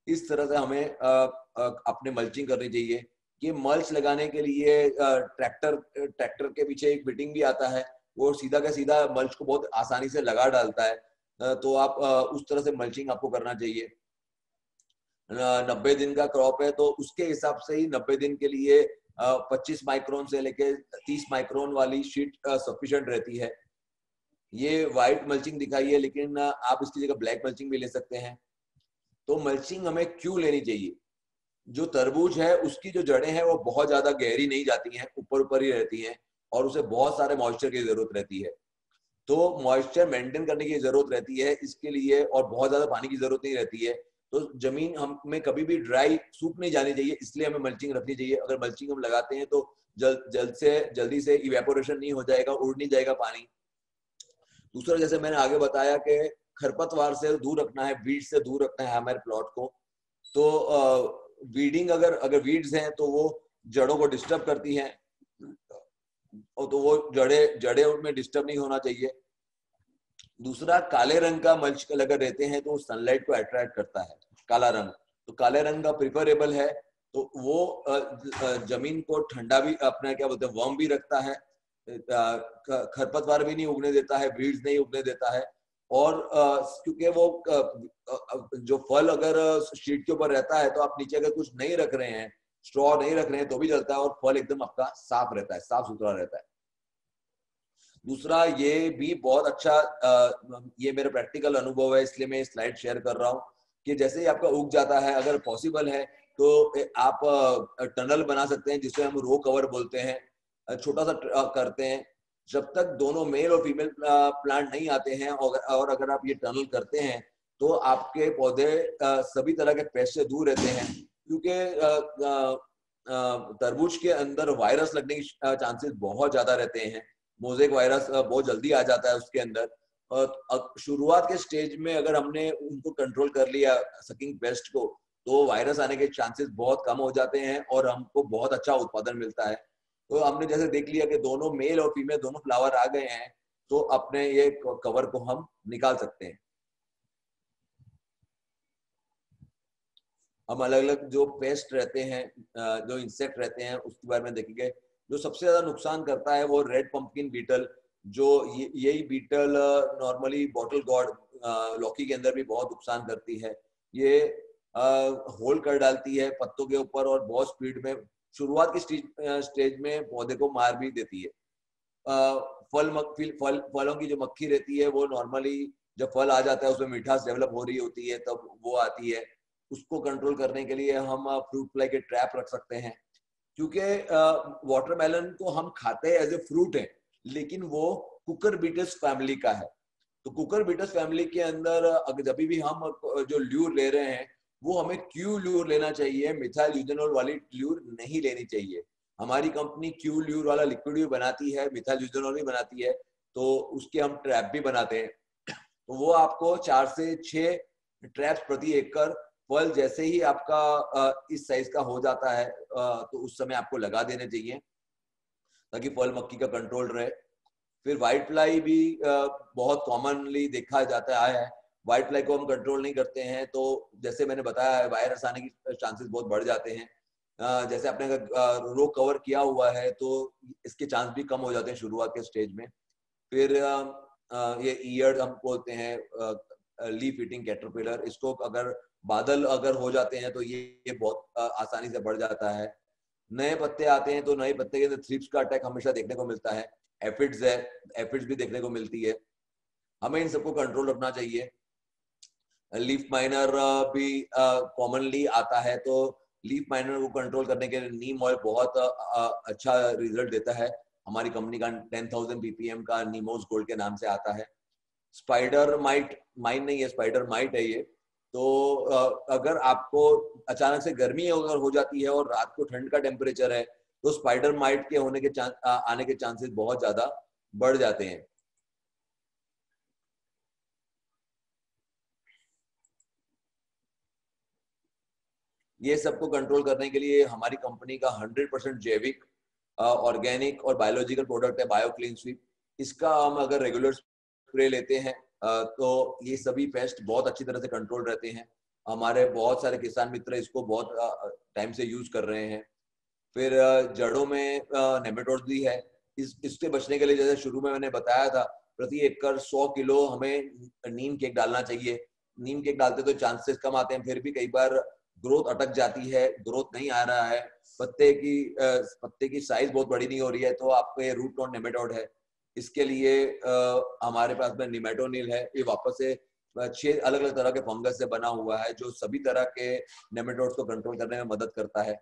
A: इस तरह से हमें अपने मल्चिंग करनी चाहिए। कि मल्च लगाने के लिए ट्रैक्टर के पीछे एक फिटिंग भी आता है, वो सीधा का सीधा मल्च को बहुत आसानी से लगा डालता है। तो आप उस तरह से मल्चिंग आपको करना चाहिए। 90 दिन का क्रॉप है तो उसके हिसाब से ही 90 दिन के लिए 25 माइक्रोन से लेके 30 माइक्रोन वाली शीट सफिशिएंट रहती है। ये व्हाइट मल्चिंग दिखाई है, लेकिन आप इसकी जगह ब्लैक मल्चिंग भी ले सकते हैं। तो मल्चिंग हमें क्यों लेनी चाहिए? जो तरबूज है उसकी जो जड़ें हैं वो बहुत ज्यादा गहरी नहीं जाती हैं, ऊपर ऊपर ही रहती हैं और उसे बहुत सारे मॉइस्चर की जरूरत रहती है। तो मॉइस्चर मेंटेन करने की जरूरत रहती है इसके लिए, और बहुत ज्यादा पानी की जरूरत नहीं रहती है। तो जमीन हमें कभी भी ड्राई सूख नहीं जानी चाहिए, इसलिए हमें मल्चिंग रखनी चाहिए। अगर मल्चिंग हम लगाते हैं तो जल्दी से इवेपोरेशन नहीं हो जाएगा, उड़ नहीं जाएगा पानी। दूसरा, जैसे मैंने आगे बताया कि खरपतवार से दूर रखना है, वीड से दूर रखना है हमारे प्लॉट को। तो वीडिंग अगर वीड्स हैं तो वो जड़ों को डिस्टर्ब करती हैं, और तो वो जड़े उनमें डिस्टर्ब नहीं होना चाहिए। दूसरा, काले रंग का मल्च अगर रहते हैं तो सनलाइट को अट्रैक्ट करता है काला रंग, तो काले रंग का प्रिफरेबल है। तो वो जमीन को ठंडा भी, अपना क्या बोलते हैं, वार्म भी रखता है, खरपतवार भी नहीं उगने देता है, वीड्स नहीं उगने देता है। और क्योंकि वो जो फल अगर शीट के ऊपर रहता है तो आप नीचे अगर कुछ नहीं रख रहे हैं, स्ट्रॉ नहीं रख रहे हैं तो भी चलता है, और फल एकदम आपका साफ रहता है, साफ सुथरा रहता है। दूसरा, ये भी बहुत अच्छा, ये मेरा प्रैक्टिकल अनुभव है इसलिए मैं स्लाइड शेयर कर रहा हूँ कि जैसे ही आपका उग जाता है, अगर पॉसिबल है तो आप टनल बना सकते हैं जिसे हम रो कवर बोलते हैं। छोटा सा करते हैं, जब तक दोनों मेल और फीमेल प्लांट नहीं आते हैं, और अगर आप ये टनल करते हैं तो आपके पौधे सभी तरह के पेस्ट से दूर रहते हैं। क्योंकि तरबूज के अंदर वायरस लगने के चांसेस बहुत ज्यादा रहते हैं। मोजेक वायरस बहुत जल्दी आ जाता है उसके अंदर। और शुरुआत के स्टेज में अगर हमने उनको कंट्रोल कर लिया, सकिंग पेस्ट को, तो वायरस आने के चांसेस बहुत कम हो जाते हैं और हमको बहुत अच्छा उत्पादन मिलता है। तो हमने जैसे देख लिया कि दोनों मेल और फीमेल दोनों फ्लावर आ गए हैं, तो अपने ये कवर को हम निकाल सकते हैं। हम अलग अलग जो पेस्ट रहते हैं, जो इंसेक्ट रहते हैं, उसके बारे में देखेंगे। जो सबसे ज्यादा नुकसान करता है वो रेड पंपकिन बीटल, जो यही बीटल नॉर्मली बॉटल गॉर्ड लौकी के अंदर भी बहुत नुकसान करती है। ये होल कर डालती है पत्तों के ऊपर और बहुत स्पीड में शुरुआत की स्टेज में पौधे को मार भी देती है। फलों की जो मक्खी रहती है वो नॉर्मली जब फल आ जाता है उसमें मिठास डेवलप हो रही होती है तब वो आती है। उसको कंट्रोल करने के लिए हम फ्रूट फ्लाई के ट्रैप रख सकते हैं। क्योंकि वाटरमेलन को हम खाते हैं एज ए फ्रूट है, लेकिन वो कुकर बीटस फैमिली का है। तो कुकर बीटस फैमिली के अंदर अगर जब भी हम जो ल्यूर ले रहे हैं वो हमें क्यू ल्यूर लेना चाहिए, मिथाइल यूजेनॉल वाली ल्यूर नहीं लेनी चाहिए। हमारी कंपनी क्यू ल्यूर वाला लिक्विड भी बनाती है, मिथाइल यूजेनॉल भी बनाती है, तो उसके हम ट्रैप भी बनाते हैं। तो वो आपको 4 से 6 ट्रैप्स प्रति एकड़, फल जैसे ही आपका इस साइज का हो जाता है तो उस समय आपको लगा देने चाहिए ताकि फल मक्खी का कंट्रोल रहे। फिर व्हाइट फ्लाई भी बहुत कॉमनली देखा जाता है। व्हाइट फ्लाई को हम कंट्रोल नहीं करते हैं तो जैसे मैंने बताया वायरस आने की चांसेस बहुत बढ़ जाते हैं। जैसे आपने अगर रो कवर किया हुआ है तो इसके चांस भी कम हो जाते हैं शुरुआत के स्टेज में। फिर ये ईयर्ड हम बोलते हैं, लीफ ईटिंग कैटरपिलर, इसको अगर बादल अगर हो जाते हैं तो ये बहुत आसानी से बढ़ जाता है। नए पत्ते आते हैं तो नए पत्ते के अंदर थ्रिप्स का अटैक हमेशा देखने को मिलता है। एफिड्स है, एफिड्स भी देखने को मिलती है। हमें इन सबको कंट्रोल रखना चाहिए। लीफ माइनर भी कॉमनली आता है, तो लीफ माइनर को कंट्रोल करने के लिए नीम ऑयल बहुत अच्छा रिजल्ट देता है। हमारी कंपनी का 10,000 ppm का नीमोस गोल्ड के नाम से आता है। स्पाइडर माइट, माइन नहीं है, स्पाइडर माइट है ये। तो अगर आपको अचानक से गर्मी अगर हो जाती है और रात को ठंड का टेम्परेचर है, तो स्पाइडर माइट के होने के आने के चांसेस बहुत ज्यादा बढ़ जाते हैं। ये सबको कंट्रोल करने के लिए हमारी कंपनी का 100% जैविक, ऑर्गेनिक और बायोलॉजिकल प्रोडक्ट है बायो क्लीन स्वीप। इसका हम अगर रेगुलर स्प्रे लेते हैं तो ये सभी पेस्ट बहुत अच्छी तरह से कंट्रोल रहते हैं। हमारे बहुत सारे किसान मित्र इसको बहुत टाइम से यूज कर रहे हैं। फिर जड़ों में नेमेटोड्स भी है। इससे बचने के लिए जैसे शुरू में मैंने बताया था, प्रति एकड़ 100 किलो हमें नीम केक डालना चाहिए। नीम केक डालते तो चांसेस कम आते हैं, फिर भी कई बार ग्रोथ अटक जाती है, ग्रोथ नहीं आ रहा है, पत्ते की साइज बहुत बड़ी नहीं हो रही है, तो आपके रूट नॉट नेमेटोड है। इसके लिए हमारे पास में निमेटोनिल है। ये वापस से 6 अलग अलग तरह के फंगस से बना हुआ है जो सभी तरह के नेमेटोड्स को कंट्रोल करने में मदद करता है।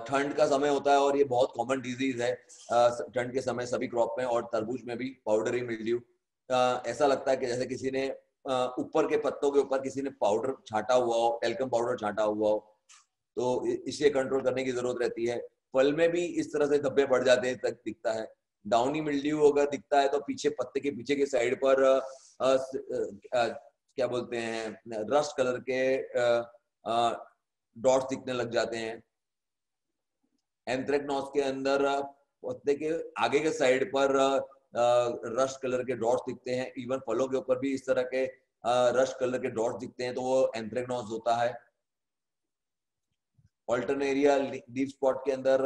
A: ठंड का समय होता है और ये बहुत कॉमन डिजीज है ठंड के समय सभी क्रॉप में, और तरबूज में भी पाउडरी मिल्ड्यू। ऐसा लगता है कि जैसे किसी ने ऊपर के पत्तों के ऊपर किसी ने पाउडर छाटा हुआ हो, टेल्कम पाउडर छाटा हुआ हो, तो इसे कंट्रोल करने की जरूरत रहती है। फल में भी इस तरह से धब्बे पड़ जाते हैं, तक दिखता है। डाउनी मिल्ड्यू अगर दिखता है तो पीछे पत्ते के पीछे की साइड पर क्या बोलते हैं, रस्ट कलर के डॉट्स दिखने लग जाते हैं। एंथ्रेक्नोज के अंदर पत्ते के आगे के साइड पर रस्ट कलर के डॉट्स दिखते हैं। इवन फलों के ऊपर भी इस तरह के रस्ट कलर के डॉट्स दिखते हैं, तो वो एंथ्रेक्नोज होता है। ऑल्टरनेरिया लीफ स्पॉट के अंदर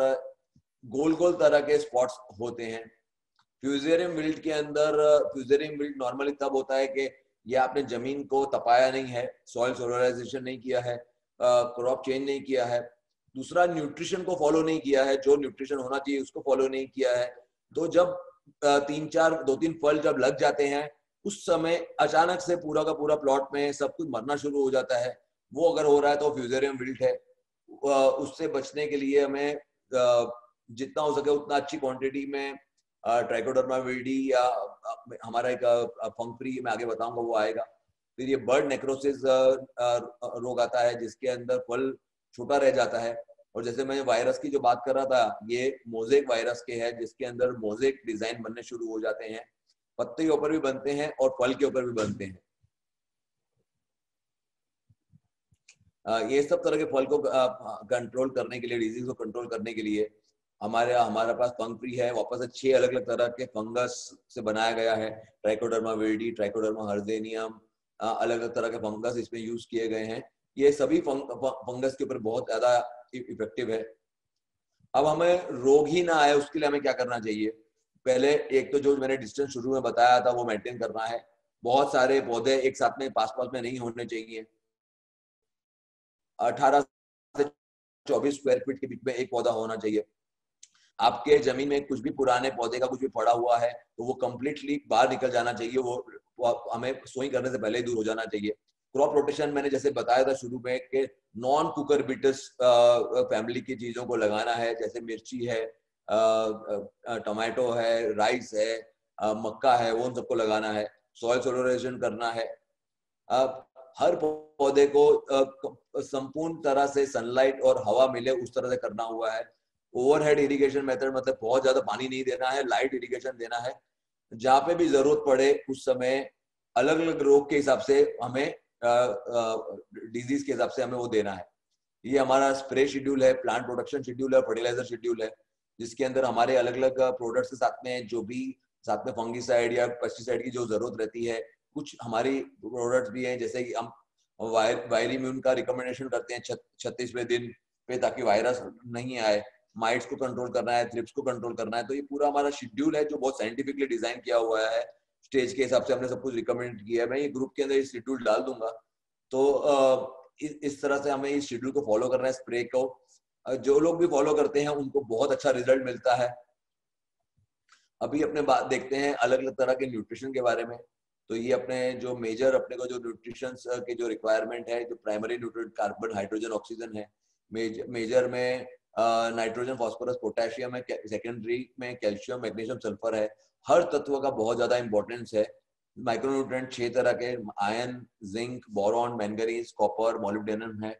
A: गोल गोल तरह के स्पॉट्स होते हैं। फ्यूजेरियम विल्ट के अंदर, फ्यूजेरियम विल्ट नॉर्मली तब होता है कि ये आपने जमीन को तपाया नहीं है, सॉइल सोलराइजेशन नहीं किया है, क्रॉप चेंज नहीं किया है, दूसरा न्यूट्रिशन को फॉलो नहीं किया है, जो न्यूट्रिशन होना चाहिए उसको फॉलो नहीं किया है। तो जब 2-3 फल जब लग जाते हैं, उस समय अचानक से पूरा का पूरा प्लॉट में सब कुछ मरना शुरू हो जाता है। वो अगर हो रहा है तो फ्यूजेरियम विल्ट है। उससे बचने के लिए हमें जितना हो सके उतना अच्छी क्वांटिटी में ट्राइकोडर्मा विल्डी या हमारा एक फंगफ्री मैं आगे बताऊंगा वो आएगा। फिर ये बर्ड नेक्रोसिस रोग आता है जिसके अंदर फल छोटा रह जाता है। और जैसे मैं वायरस की जो बात कर रहा था, ये मोजेक वायरस के है जिसके अंदर मोजेक डिजाइन बनने शुरू हो जाते हैं। पत्ते के ऊपर भी बनते हैं और फल के ऊपर भी बनते हैं। ये सब तरह के फल को कंट्रोल करने के लिए, डिजीज को कंट्रोल करने के लिए हमारे पास फंगफ्री है। वापस से 6 अलग अलग तरह के फंगस से बनाया गया है। ट्राइकोडर्मा विल्डी, ट्राइकोडर्मा हर्जेनियम, अलग अलग तरह के फंगस इसमें यूज किए गए हैं। ये सभी फंगस के ऊपर बहुत ज्यादा इफेक्टिव है। अब हमें रोग ही ना आए उसके लिए हमें क्या करना चाहिए? पहले एक तो जो मैंने डिस्टेंस शुरू में बताया था वो मेंटेन करना है। बहुत सारे पौधे एक साथ में पास पास में नहीं होने चाहिए। 18 से 24 स्क्वायर फीट के बीच में एक पौधा होना चाहिए। आपके जमीन में कुछ भी पुराने पौधे का कुछ भी पड़ा हुआ है तो वो कंप्लीटली बाहर निकल जाना चाहिए। वो हमें सोई करने से पहले ही दूर हो जाना चाहिए। क्रॉप रोटेशन मैंने जैसे बताया था शुरू में कि नॉन कुकरबिटस फैमिली की चीजों को लगाना है, जैसे मिर्ची है, टमाटो है, राइस है, मक्का है, वो उन सबको लगाना है। सॉइल सोलराइजेशन करना है। हर पौधे को संपूर्ण तरह से सनलाइट और हवा मिले उस तरह से करना हुआ है। ओवरहेड इरिगेशन मेथड मतलब बहुत ज्यादा पानी नहीं देना है, लाइट इरिगेशन देना है। जहां पे भी जरूरत पड़े उस समय अलग अलग रोग के हिसाब से हमें, डिजीज के हिसाब से हमें वो देना है। ये हमारा स्प्रे शेड्यूल है, प्लांट प्रोडक्शन शेड्यूल है, फर्टिलाइजर शेड्यूल है, जिसके अंदर हमारे अलग अलग प्रोडक्ट्स के साथ में जो भी साथ में फंगीसाइड या पेस्टिसाइड की जो जरूरत रहती है, कुछ हमारी प्रोडक्ट्स भी हैं। जैसे कि हम वायरिम्यून का रिकमेंडेशन करते हैं 36वें दिन पे, ताकि वायरस नहीं आए। माइट्स को कंट्रोल करना है, थ्रिप्स को कंट्रोल करना है। तो ये पूरा हमारा शेड्यूल है जो बहुत साइंटिफिकली डिजाइन किया हुआ है। स्टेज के हिसाब से हमने सब कुछ रिकमेंड किया है। मैं ये ग्रुप के अंदर ये शेड्यूल डाल दूंगा। तो इस तरह से हमें इस शेड्यूल को फॉलो करना है। स्प्रे को जो लोग भी फॉलो करते हैं उनको बहुत अच्छा रिजल्ट मिलता है। अभी अपने बात देखते हैं अलग अलग तरह के न्यूट्रिशन के बारे में। तो ये अपने जो मेजर अपने को जो न्यूट्रिशन के जो रिक्वायरमेंट है, जो primary nutrient carbon, hydrogen, oxygen है। मेजर में नाइट्रोजन, फास्फोरस, पोटेशियम है, सेकेंडरी में कैल्शियम, मैग्नीशियम, सल्फर है। हर तत्व का बहुत ज्यादा इंपॉर्टेंस है। माइक्रोन्यूट्रिएंट 6 तरह के, iron, zinc, boron, manganese, copper, molybdenum है।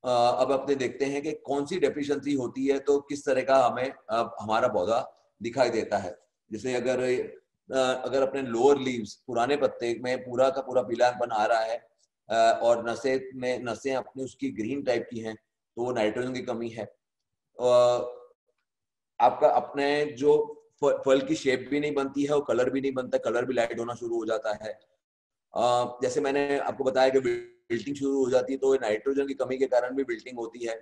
A: अब अपने देखते हैं कि कौन सी डेफिशिएंसी होती है तो किस तरह का हमें हमारा पौधा दिखाई देता है। जैसे अगर अपने लोअर लीव्स, पुराने पत्ते में पूरा का पूरा पीलापन आ रहा है और नसें अपनी उसकी ग्रीन टाइप की हैं, तो वो नाइट्रोजन की कमी है। आपका अपने जो फल की शेप भी नहीं बनती है और कलर भी नहीं बनता, कलर भी लाइट होना शुरू हो जाता है। जैसे मैंने आपको बताया कि बिल्टिंग शुरू हो जाती है, तो नाइट्रोजन की कमी के कारण भी बिल्टिंग होती है।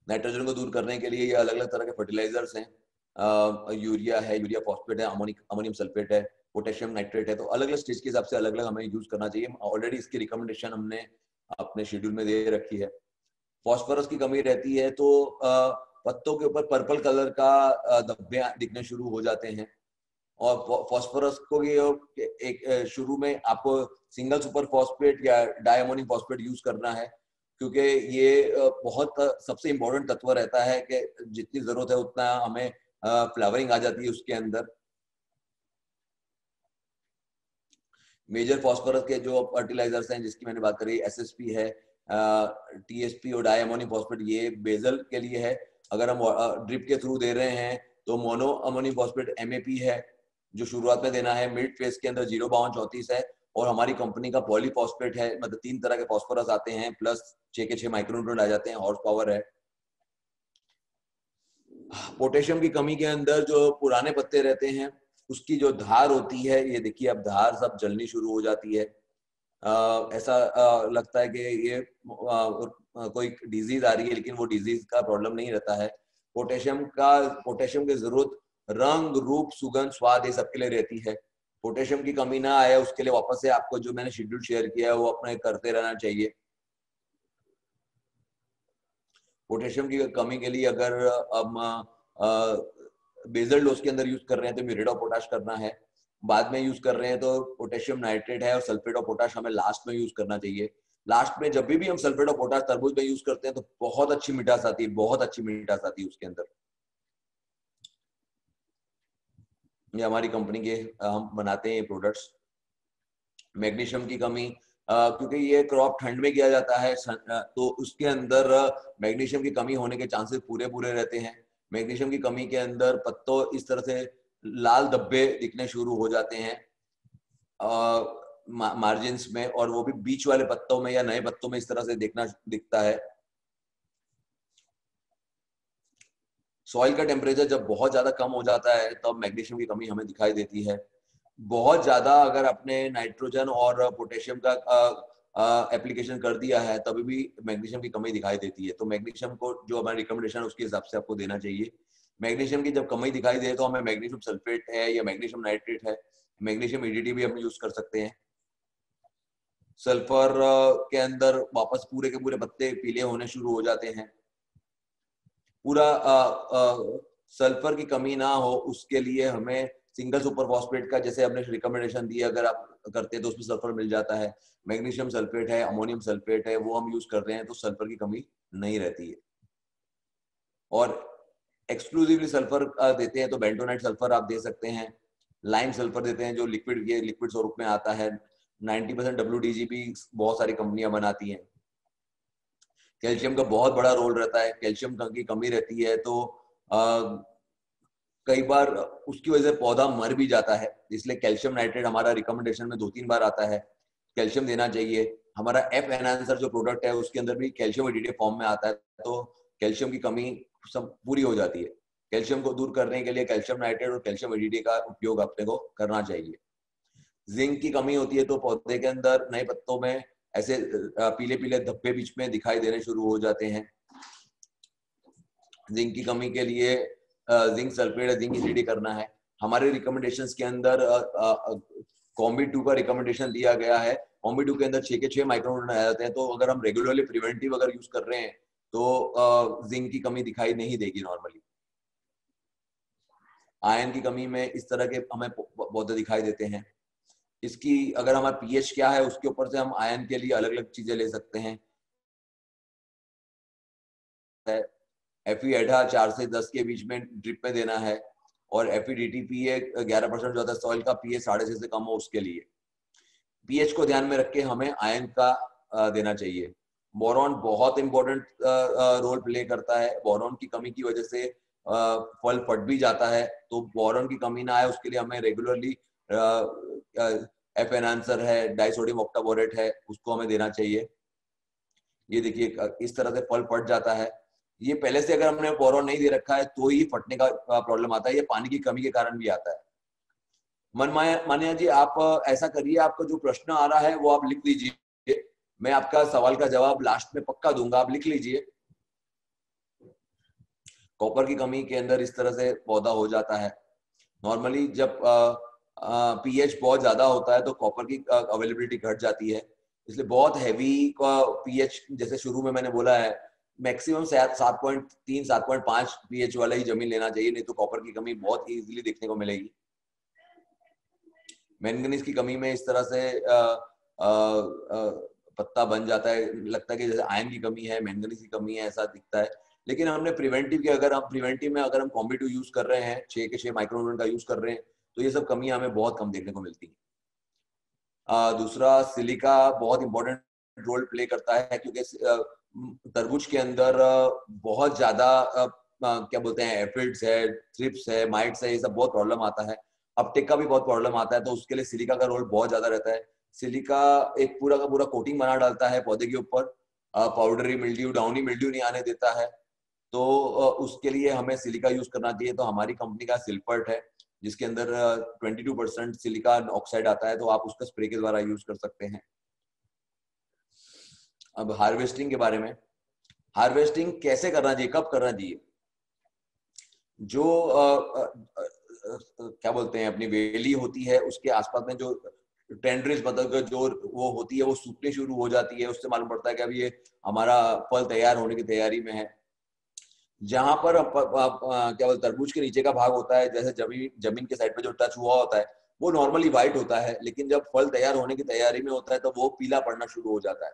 A: नाइट्रोजन को दूर करने के लिए ये अलग अलग तरह के फर्टिलाइजर्स हैं। यूरिया है, यूरिया फॉस्फेट है, अमोनियम सल्फेट है, पोटेशियम नाइट्रेट है। तो अलग अलग स्टेज के हिसाब से अलग अलग हमें यूज करना चाहिए। ऑलरेडी इसकी रिकमेंडेशन हमने अपने शेड्यूल में दे रखी है। फॉस्फोरस की कमी रहती है तो पत्तों के ऊपर पर्पल कलर का धब्बे दिखने शुरू हो जाते हैं। और फॉस्फोरस को ये एक शुरू में आपको सिंगल सुपर फॉस्फेट या डायमोनियम फॉस्फेट यूज करना है, क्योंकि ये बहुत सबसे इंपॉर्टेंट तत्व रहता है कि जितनी जरूरत है उतना हमें फ्लावरिंग आ जाती है उसके अंदर। मेजर फॉस्फोरस के जो फर्टिलाइजर्स हैं जिसकी मैंने बात करी, एसएसपी है, टीएसपी और डायमोनियम फॉस्फेट, ये बेजल के लिए है। अगर हम ड्रिप के थ्रू दे रहे हैं तो मोनो अमोनियम फॉस्फेट एमएपी है जो शुरुआत में देना है। मिड फेज के अंदर 05234 है। और हमारी कंपनी का पॉलीफॉस्फेट है, मतलब 3 तरह के फॉस्फोरस आते हैं, प्लस 6 के 6 माइक्रोन्यूट्रिएंट आ जाते हैं, हॉर्स पावर है। पोटेशियम की कमी के अंदर जो पुराने पत्ते रहते हैं उसकी जो धार होती है, ये देखिए अब धार सब जलनी शुरू हो जाती है। ऐसा लगता है कि ये कोई डिजीज आ रही है, लेकिन वो डिजीज का प्रॉब्लम नहीं रहता है। पोटेशियम की जरूरत रंग, रूप, सुगंध, स्वाद, ये सबके लिए रहती है। पोटेशियम की कमी ना आए उसके लिए वापस से आपको जो मैंने शेड्यूल शेयर किया है वो अपने करते रहना चाहिए। पोटेशियम की कमी के लिए अगर हम बेजल डोज के अंदर यूज कर रहे हैं तो म्यूरेट ऑफ पोटाश करना है। बाद में यूज कर रहे हैं तो पोटेशियम नाइट्रेट है और सल्फेट ऑफ पोटाश हमें लास्ट में यूज करना चाहिए। लास्ट में जब भी हम सल्फेट ऑफ पोटाश तरबूज में यूज करते हैं तो बहुत अच्छी मिठास आती है, बहुत अच्छी मिठास आती है उसके अंदर। ये हमारी कंपनी के हम बनाते हैं ये प्रोडक्ट्स। मैग्नीशियम की कमी, क्योंकि ये क्रॉप ठंड में किया जाता है तो उसके अंदर मैग्नीशियम की कमी होने के चांसेस पूरे पूरे रहते हैं। मैग्नीशियम की कमी के अंदर पत्तों इस तरह से लाल धब्बे दिखने शुरू हो जाते हैं मार्जिन्स में, और वो भी बीच वाले पत्तों में या नए पत्तों में इस तरह से दिखता है। सॉइल का टेम्परेचर जब बहुत ज्यादा कम हो जाता है तब मैग्नीशियम की कमी हमें दिखाई देती है। बहुत ज्यादा अगर आपने नाइट्रोजन और पोटेशियम का एप्लीकेशन कर दिया है तभी भी मैग्नीशियम की कमी दिखाई देती है। तो मैग्नीशियम को जो हमारी रिकमेंडेशन है उसके हिसाब से आपको देना चाहिए। मैग्नीशियम की जब कमी दिखाई दे तो हमें मैग्नीशियम सल्फेट है या मैग्नीशियम नाइट्रेट है, मैग्नीशियम ईडीटी भी हम यूज कर सकते हैं। सल्फर के अंदर वापस पूरे के पूरे पत्ते पीले होने शुरू हो जाते हैं। पूरा सल्फर की कमी ना हो उसके लिए हमें सिंगल सुपर फॉस्फेट का, जैसे हमने रिकमेंडेशन दी, अगर आप करते हैं तो उसमें सल्फर मिल जाता है। मैग्नीशियम सल्फेट है, अमोनियम सल्फेट है, वो हम यूज कर रहे हैं तो सल्फर की कमी नहीं रहती है। और एक्सक्लूसिवली सल्फर देते हैं तो बेंटोनाइट सल्फर आप दे सकते हैं। लाइम सल्फर देते हैं जो लिक्विड स्वरूप में आता है। 90% WDGP बहुत सारी कंपनियां बनाती हैं। कैल्शियम का बहुत बड़ा रोल रहता है। कैल्शियम की कमी रहती है तो कई बार उसकी वजह से पौधा मर भी जाता है, इसलिए कैल्शियम नाइट्रेट हमारा रिकमेंडेशन में 2-3 बार आता है, कैल्शियम देना चाहिए। हमारा एफ एनहांसर जो प्रोडक्ट है उसके अंदर भी कैल्शियम एडिटिव फॉर्म में आता है, तो कैल्शियम की कमी सब पूरी हो जाती है। कैल्शियम को दूर करने के लिए कैल्शियम नाइट्रेट और कैल्शियम एडिटिव का उपयोग अपने को करना चाहिए। जिंक की कमी होती है तो पौधे के अंदर नए पत्तों में ऐसे पीले पीले धब्बे बीच में दिखाई देने शुरू हो जाते हैं। जिंक की कमी के लिए जिंक सल्फेट या जिंक एसिड करना है। हमारे रिकमेंडेशंस के अंदर कॉम्बी 2 का रिकमेंडेशन दिया गया है। कॉम्बी 2 के अंदर 6 के 6 माइक्रोन्यूट्रिएंट आ जाते हैं, तो अगर हम रेगुलरली प्रिवेंटिव अगर यूज कर रहे हैं तो जिंक की कमी दिखाई नहीं देगी नॉर्मली। आयरन की कमी में इस तरह के हमें पौधे दिखाई देते हैं। इसकी अगर हमारा पीएच क्या है उसके ऊपर से हम आयन के लिए अलग अलग चीजें ले सकते हैं। एफी एडा 4 से 10 के बीच में ड्रिप में देना है, और एफीडीटीपीए 11% जो होता है सॉइल का, पीएच 6.5 से कम हो उसके लिए। पीएच को ध्यान में रख के हमें आयन का देना चाहिए। बोरॉन बहुत इंपॉर्टेंट रोल प्ले करता है। बोरॉन की कमी की वजह से फल फट भी जाता है, तो बोरॉन की कमी ना आए उसके लिए हमें रेगुलरली एफ एनहांसर है, डाइसोडियम ऑक्टाबोरेट है, उसको हमें देना चाहिए। ये देखिए इस तरह से फल फट जाता है। ये पहले से अगर हमने बोरॉन नहीं दे रखा है तो ही फटने का प्रॉब्लम आता है। ये पानी की कमी के कारण भी आता है। मान्या जी, आप ऐसा करिए, आपका जो प्रश्न आ रहा है वो आप लिख लीजिए, मैं आपका सवाल का जवाब लास्ट में पक्का दूंगा, आप लिख लीजिए। कॉपर की कमी के अंदर इस तरह से पौधा हो जाता है। नॉर्मली जब पीएच बहुत ज्यादा होता है तो कॉपर की अवेलेबिलिटी घट जाती है, इसलिए बहुत हैवी पीएच, जैसे शुरू में मैंने बोला है, मैक्सिमम 7.3 7.5 पीएच वाला ही जमीन लेना चाहिए, नहीं तो कॉपर की कमी बहुत इजीली देखने को मिलेगी। मैंगनीज की कमी में इस तरह से पत्ता बन जाता है, लगता है कि जैसे आयरन की कमी है, मैंगनीज की कमी है, ऐसा दिखता है। लेकिन हमने प्रिवेंटिव के अगर हम प्रिवेंटिव में अगर हम कॉम्बिटू यूज कर रहे हैं, 6 के 6 माइक्रोन्यूट्रन का यूज कर रहे हैं, तो ये सब कमियां हमें बहुत कम देखने को मिलती है। दूसरा, सिलिका बहुत इंपॉर्टेंट रोल प्ले करता है, क्योंकि तरबूज के अंदर बहुत ज्यादा क्या बोलते हैं, एफिड्स है, थ्रिप्स है, माइट्स है, ये सब बहुत प्रॉब्लम आता है। अपटेक का भी बहुत प्रॉब्लम आता है, तो उसके लिए सिलिका का रोल बहुत ज्यादा रहता है। सिलिका एक पूरा का पूरा कोटिंग बना डालता है पौधे के ऊपर, पाउडरी मिल्ड्यू, डाउनी मिल्ड्यू नहीं आने देता है, तो उसके लिए हमें सिलिका यूज करना चाहिए। तो हमारी कंपनी का सिल्पर्ट है, जिसके अंदर 22% सिलिका ऑक्साइड आता है, तो आप उसका स्प्रे के द्वारा यूज कर सकते हैं। अब हार्वेस्टिंग के बारे में, हार्वेस्टिंग कैसे करना चाहिए, कब करना चाहिए? जो क्या बोलते हैं, अपनी वेली होती है उसके आसपास में जो टेंड्रिल्स, मतलब जो वो होती है वो सूखने शुरू हो जाती है, उससे मालूम पड़ता है कि अभी ये हमारा फल तैयार होने की तैयारी में है। जहां पर क्या बोलते, तरबूज के नीचे का भाग होता है, जैसे जमीन के साइड पे जो टच हुआ होता है वो नॉर्मली व्हाइट होता है, लेकिन जब फल तैयार होने की तैयारी में होता है तो वो पीला पड़ना शुरू हो जाता है।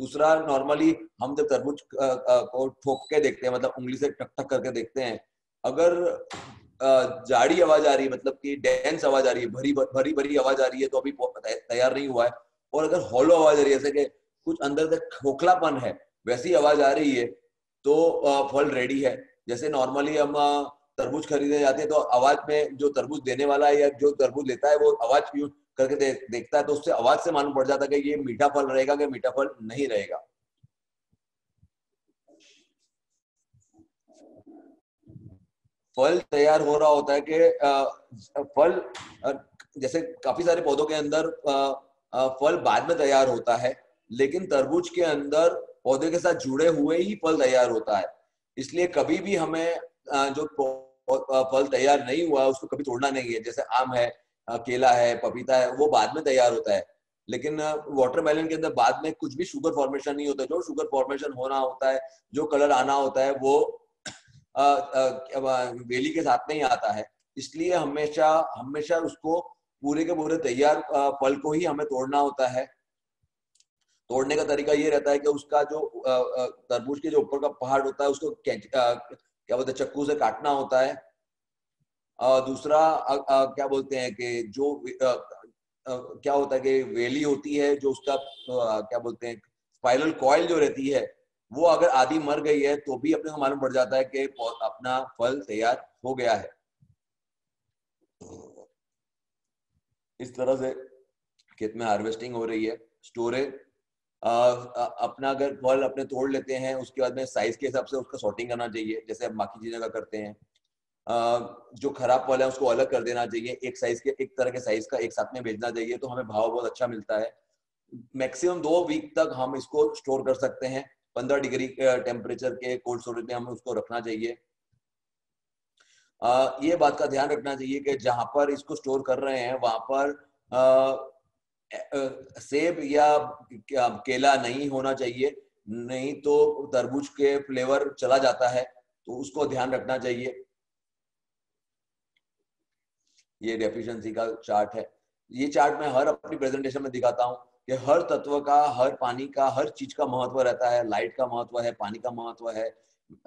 A: दूसरा, नॉर्मली हम जब तरबूज को ठोक के देखते हैं, मतलब उंगली से टक टक करके देखते हैं, अगर जाड़ी आवाज आ रही है, मतलब कि डेंस आवाज आ रही है, भरी भरी भरी आवाज आ रही है, तो अभी तैयार नहीं हुआ है। और अगर हॉलो आवाज आ रही है, जैसे कि कुछ अंदर से खोखलापन है, वैसी आवाज आ रही है, तो फल रेडी है। जैसे नॉर्मली हम तरबूज खरीदने जाते हैं तो आवाज में जो तरबूज देने वाला है या जो तरबूज लेता है वो आवाज यूज करके देखता है, तो उससे आवाज से मालूम पड़ जाता है कि ये मीठा फल रहेगा कि मीठा फल नहीं रहेगा। फल तैयार हो रहा होता है कि फल जैसे काफी सारे पौधों के अंदर फल बाद में तैयार होता है, लेकिन तरबूज के अंदर पौधे के साथ जुड़े हुए ही फल तैयार होता है। इसलिए कभी भी हमें जो फल तैयार नहीं हुआ उसको कभी तोड़ना नहीं है। जैसे आम है, केला है, पपीता है, वो बाद में तैयार होता है, लेकिन वाटरमेलन के अंदर बाद में कुछ भी शुगर फॉर्मेशन नहीं होता। जो शुगर फॉर्मेशन होना होता है, जो कलर आना होता है, वो वेली के साथ नहीं आता है। इसलिए हमेशा हमेशा उसको पूरे के पूरे तैयार फल को ही हमें तोड़ना होता है। तोड़ने का तरीका ये रहता है कि उसका जो तरबूज के जो ऊपर का पहाड़ होता है उसको क्या बोलते हैं, चक्कू से काटना होता है। दूसरा क्या बोलते हैं कि जो क्या होता है कि वेली होती है, जो उसका क्या बोलते हैं, स्पाइरल कॉइल जो रहती है, वो अगर आधी मर गई है तो भी अपने को मालूम पड़ जाता है कि अपना फल तैयार हो गया है। इस तरह से खेत में हार्वेस्टिंग हो रही है। स्टोरेज, अपना अगर फल अपने तोड़ लेते हैं, उसके बाद में साइज के हिसाब से उसका सॉर्टिंग करना चाहिए, जैसे अब बाकी चीजें का करते हैं। जो खराब फल है उसको अलग कर देना चाहिए, एक साइज के, एक तरह के साइज का एक साथ में भेजना चाहिए, तो हमें भाव बहुत अच्छा मिलता है। मैक्सिमम 2 वीक तक हम इसको स्टोर कर सकते हैं। 15 डिग्री टेम्परेचर के कोल्ड स्टोरेज में हमें उसको रखना चाहिए। ये बात का ध्यान रखना चाहिए कि जहां पर इसको स्टोर कर रहे हैं वहां पर सेब या केला नहीं होना चाहिए, नहीं तो तरबूज के फ्लेवर चला जाता है, तो उसको ध्यान रखना चाहिए। ये डेफिशिएंसी का चार्ट है। ये चार्ट मैं हर अपनी प्रेजेंटेशन में दिखाता हूँ कि हर तत्व का, हर पानी का, हर चीज का महत्व रहता है। लाइट का महत्व है, पानी का महत्व है,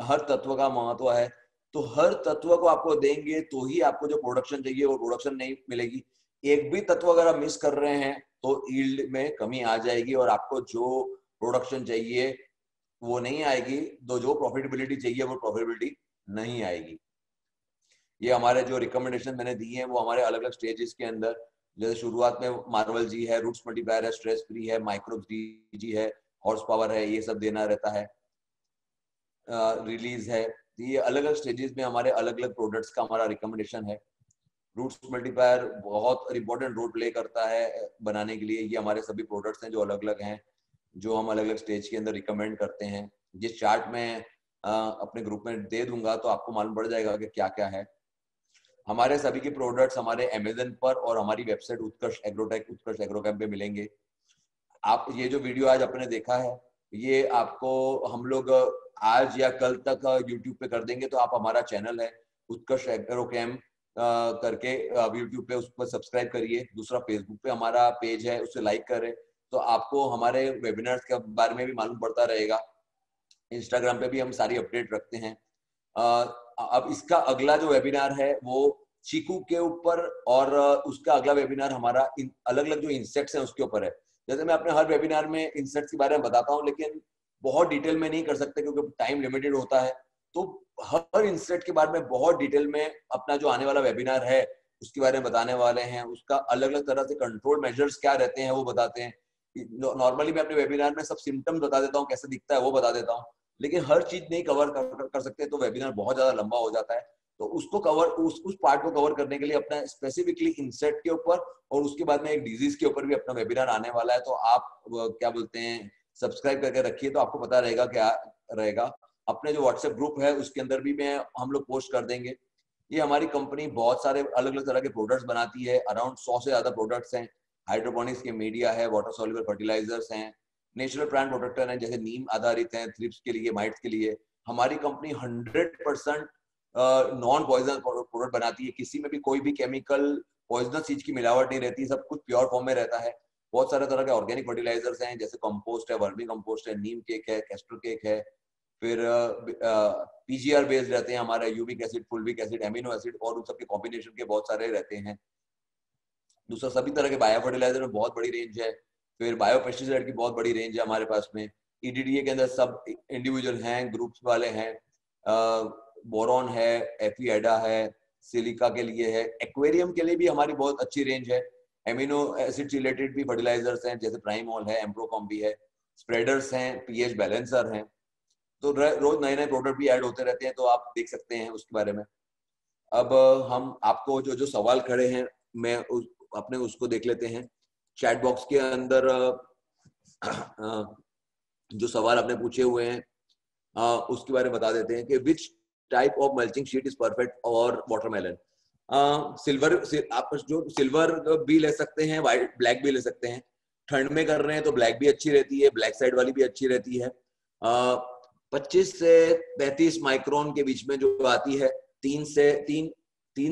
A: हर तत्व का महत्व है। तो हर तत्व को आपको देंगे तो ही आपको जो प्रोडक्शन चाहिए वो प्रोडक्शन नहीं मिलेगी। एक भी तत्व अगर आप मिस कर रहे हैं तो यील्ड में कमी आ जाएगी और आपको जो प्रोडक्शन चाहिए वो नहीं आएगी, तो जो प्रॉफिटेबिलिटी चाहिए वो प्रॉफिटेबिलिटी नहीं आएगी। ये हमारे जो रिकमेंडेशन मैंने दी है वो हमारे अलग अलग स्टेजेस के अंदर, जैसे शुरुआत में मार्वल जी है, रूट्स मल्टीप्लायर है, स्ट्रेस फ्री है, माइक्रो जी है, हॉर्स पावर है, ये सब देना रहता है, रिलीज है। ये अलग अलग स्टेजेस में हमारे अलग अलग प्रोडक्ट्स का हमारा रिकमेंडेशन है। रूट्स मल्टीप्लायर बहुत इंपॉर्टेंट रोल प्ले करता है बनाने के लिए। ये हमारे सभी प्रोडक्ट्स हैं जो अलग अलग हैं, जो हम अलग अलग स्टेज के अंदर रिकमेंड करते हैं। जिस चार्ट में अपने ग्रुप में दे दूंगा तो आपको मालूम पड़ जाएगा कि क्या क्या है। हमारे सभी के प्रोडक्ट्स हमारे अमेजन पर और हमारी वेबसाइट उत्कर्ष एग्रोटेक, उत्कर्ष एग्रोकैम्प पे मिलेंगे। आप ये जो वीडियो आज आपने देखा है ये आपको हम लोग आज या कल तक यूट्यूब पे कर देंगे, तो आप हमारा चैनल है उत्कर्ष एग्रोकैम्प करके यूट्यूब पे उस पर सब्सक्राइब करिए। दूसरा फेसबुक पे हमारा पेज है, उसे लाइक करें तो आपको हमारे वेबिनार्स के बारे में भी मालूम पड़ता रहेगा। इंस्टाग्राम पे भी हम सारी अपडेट रखते हैं। अब इसका अगला जो वेबिनार है वो चीकू के ऊपर, और उसका अगला वेबिनार हमारा अलग अलग जो इंसेक्ट्स हैं उसके ऊपर है। जैसे मैं अपने हर वेबिनार में इंसेक्ट्स के बारे में बताता हूँ, लेकिन बहुत डिटेल में नहीं कर सकते क्योंकि टाइम लिमिटेड होता है। तो हर इंसेक्ट के बारे में बहुत डिटेल में अपना जो आने वाला वेबिनार है उसके बारे में बताने वाले हैं। उसका अलग अलग तरह से कंट्रोल मेजर्स क्या रहते हैं वो बताते हैं। नॉर्मली मैं अपने वेबिनार में सब सिम्टम्स बता देता हूँ, कैसे दिखता है वो बता देता हूँ, लेकिन हर चीज नहीं कवर कर सकते तो वेबिनार बहुत ज्यादा लंबा हो जाता है। तो उसको कवर उस पार्ट को कवर करने के लिए अपना स्पेसिफिकली इंसेक्ट के ऊपर और उसके बाद में एक डिजीज के ऊपर भी अपना वेबिनार आने वाला है। तो आप क्या बोलते हैं सब्सक्राइब करके रखिए तो आपको पता रहेगा क्या रहेगा। अपने जो व्हाट्सएप ग्रुप है उसके अंदर भी मैं हम लोग पोस्ट कर देंगे। ये हमारी कंपनी बहुत सारे अलग अलग तरह के प्रोडक्ट्स बनाती है। अराउंड 100 से ज्यादा प्रोडक्ट्स हैं। हाइड्रोपोनिक्स के मीडिया है, वाटर सॉल्युबल फर्टिलाइजर्स हैं, नेचुरल प्लांट प्रोटेक्टर हैं जैसे नीम आधारित हैं, थ्रिप्स के लिए, माइट्स के लिए। हमारी कंपनी 100% नॉन पॉइजन प्रोडक्ट बनाती है। किसी में भी कोई भी केमिकल पॉइजनस चीज की मिलावट नहीं रहती, सब कुछ प्योर फॉर्म में रहता है। बहुत सारे तरह के ऑर्गेनिक फर्टिलाइजर्स हैं जैसे कंपोस्ट है, वर्मी कंपोस्ट है, नीम केक है, कैस्टर केक है। फिर पीजीआर बेस्ड रहते हैं हमारे, humic acid, fulvic acid, amino acid और उन सबके कॉम्बिनेशन के बहुत सारे रहते हैं। दूसरा सभी तरह के बायो फर्टिलाइजर में बहुत बड़ी रेंज है। फिर बायो पेस्टिसाइड की बहुत बड़ी रेंज है हमारे पास में। ईडीडीए के अंदर सब इंडिविजुअल हैं, ग्रुप्स वाले हैं। बोरॉन है, एफिएडा है, सिलिका के लिए है, एक्वेरियम के लिए भी हमारी बहुत अच्छी रेंज है। एमिनो एसिड रिलेटेड भी फर्टिलाइजर्स हैं जैसे प्राइमोल है, एम्प्रोकॉम भी है, स्प्रेडर्स हैं, पीएच बैलेंसर हैं। तो रोज नए नए प्रोडक्ट भी ऐड होते रहते हैं, तो आप देख सकते हैं उसके बारे में। अब हम आपको जो जो सवाल खड़े हैं मैं अपने उसको देख लेते हैं। चैट बॉक्स के अंदर जो सवाल आपने पूछे हुए हैं उसके बारे में बता देते हैं कि which type of mulching sheet is perfect और वाटरमेलन। सिल्वर आप जो सिल्वर भी ले सकते हैं, वाइट ब्लैक भी ले सकते हैं। ठंड में कर रहे हैं तो ब्लैक भी अच्छी रहती है, ब्लैक साइड वाली भी अच्छी रहती है। 25 से 35 माइक्रोन के बीच में जो आती है, 3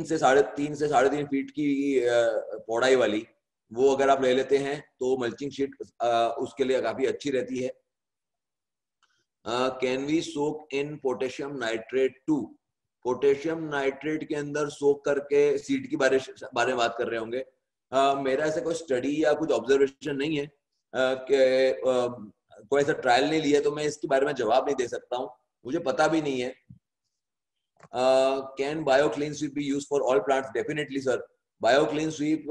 A: से साढ़े तीन फीट की पौड़ाई वाली, वो अगर आप ले लेते हैं तो मल्चिंग शीट उसके लिए काफी अच्छी रहती है। Can we soak in potassium nitrate too. Potassium nitrate के अंदर सोक करके सीड की बारे में बात कर रहे होंगे। मेरा ऐसा कोई स्टडी या कुछ ऑब्जर्वेशन नहीं है कि कोई ऐसा ट्रायल नहीं लिया, तो मैं इसके बारे में जवाब नहीं दे सकता हूँ, मुझे पता भी नहीं है। Can bio clean sweep B use for all plants? Definitely sir, bio clean sweep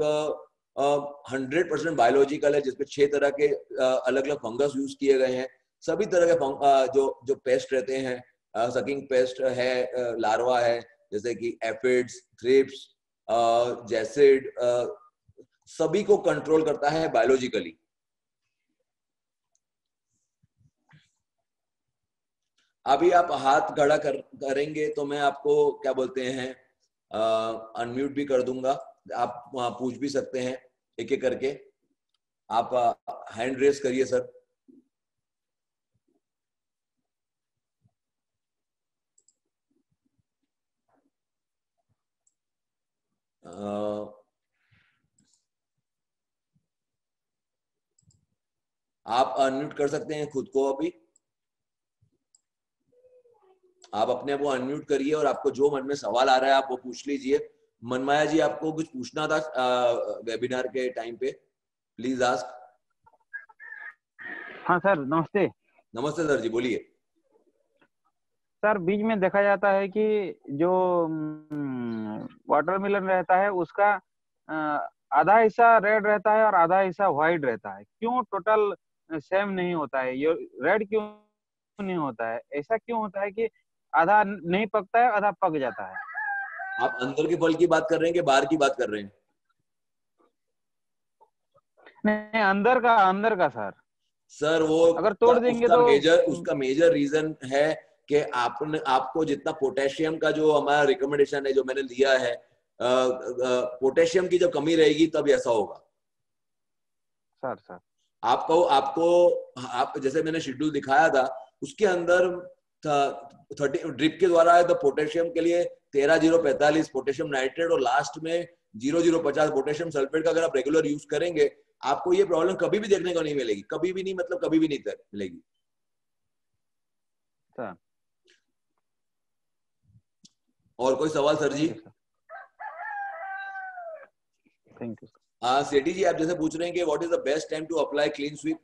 A: 100% biological है, जिसपे 6 तरह के अलग अलग फंगस यूज किए गए हैं। सभी तरह के जो जो पेस्ट रहते हैं, सकिंग पेस्ट है, लार्वा है जैसे कि एफिड्स, थ्रिप्स, जैसिड, सभी को कंट्रोल करता है बायोलॉजिकली। अभी आप हाथ खड़ा करेंगे तो मैं आपको क्या बोलते हैं अनम्यूट भी कर दूंगा। आप पूछ भी सकते हैं एक एक करके। आप हैंड रेस करिए सर। आप अनम्यूट कर सकते हैं खुद को अभी, आप अपने आप को अनम्यूट करिए और आपको जो मन में सवाल आ रहा है आप वो पूछ लीजिए। मनमाया जी, आपको कुछ पूछना था वेबिनार के टाइम पे, प्लीज आस्क।
C: हाँ सर, नमस्ते।
A: नमस्ते सर जी, बोलिए।
C: सर, बीच में देखा जाता है कि जो वाटरमेलन रहता है उसका आधा हिस्सा रेड रहता है और आधा हिस्सा व्हाइट रहता है। क्यों टोटल सेम नहीं होता है? ये रेड क्यों नहीं होता है? ऐसा क्यों होता है कि आधा नहीं पकता है, आधा पक जाता है?
A: आप अंदर के फल की बात कर रहे हैं कि बाहर की बात कर रहे हैं?
C: नहीं, अंदर का सर।
A: सर वो
C: अगर तोड़ देंगे तो
A: उसका मेजर रीजन है कि आपको जितना पोटेशियम का जो हमारा रिकमेंडेशन है, जो मैंने लिया है, पोटेशियम की जब कमी रहेगी तब ऐसा होगा।
C: सर
A: आप जैसे मैंने शेड्यूल दिखाया था उसके अंदर 30 ड्रिप के द्वारा है तो पोटेशियम के लिए 13,045 पोटेशियम नाइट्रेट और लास्ट में 0,050 पोटेशियम सल्फेट का अगर आप रेगुलर यूज करेंगे आपको ये प्रॉब्लम कभी भी देखने को नहीं मिलेगी, कभी भी नहीं, मतलब कभी भी नहीं मिलेगी। और कोई सवाल sir ji?
C: Thank you.
A: Sethi ji, आप जैसे पूछ रहे हैं कि what is the best time to apply clean sweep,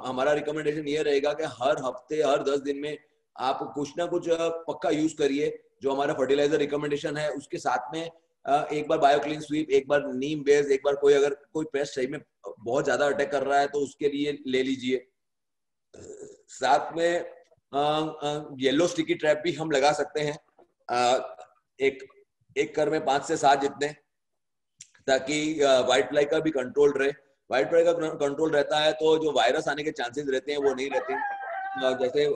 A: हमारा रिकमेंडेशन ये रहेगा कि हर हफ्ते हर 10 दिन में आप कुछ ना कुछ पक्का यूज करिए। जो हमारा फर्टिलाइजर रिकमेंडेशन है उसके साथ में एक बार बायो क्लीन स्वीप, एक बार नीम बेस, एक बार अगर कोई पेस्ट सही में बहुत ज्यादा अटैक कर रहा है तो उसके लिए ले लीजिए। साथ में येलो स्टिकी ट्रैप भी हम लगा सकते हैं, एक कर में 5 से 7 जितने, ताकि व्हाइट फ्लाई का भी कंट्रोल रहे। व्हाइट फ्लाई का कंट्रोल रहता है तो जो वायरस आने के चांसेस रहते हैं वो नहीं रहते। जैसे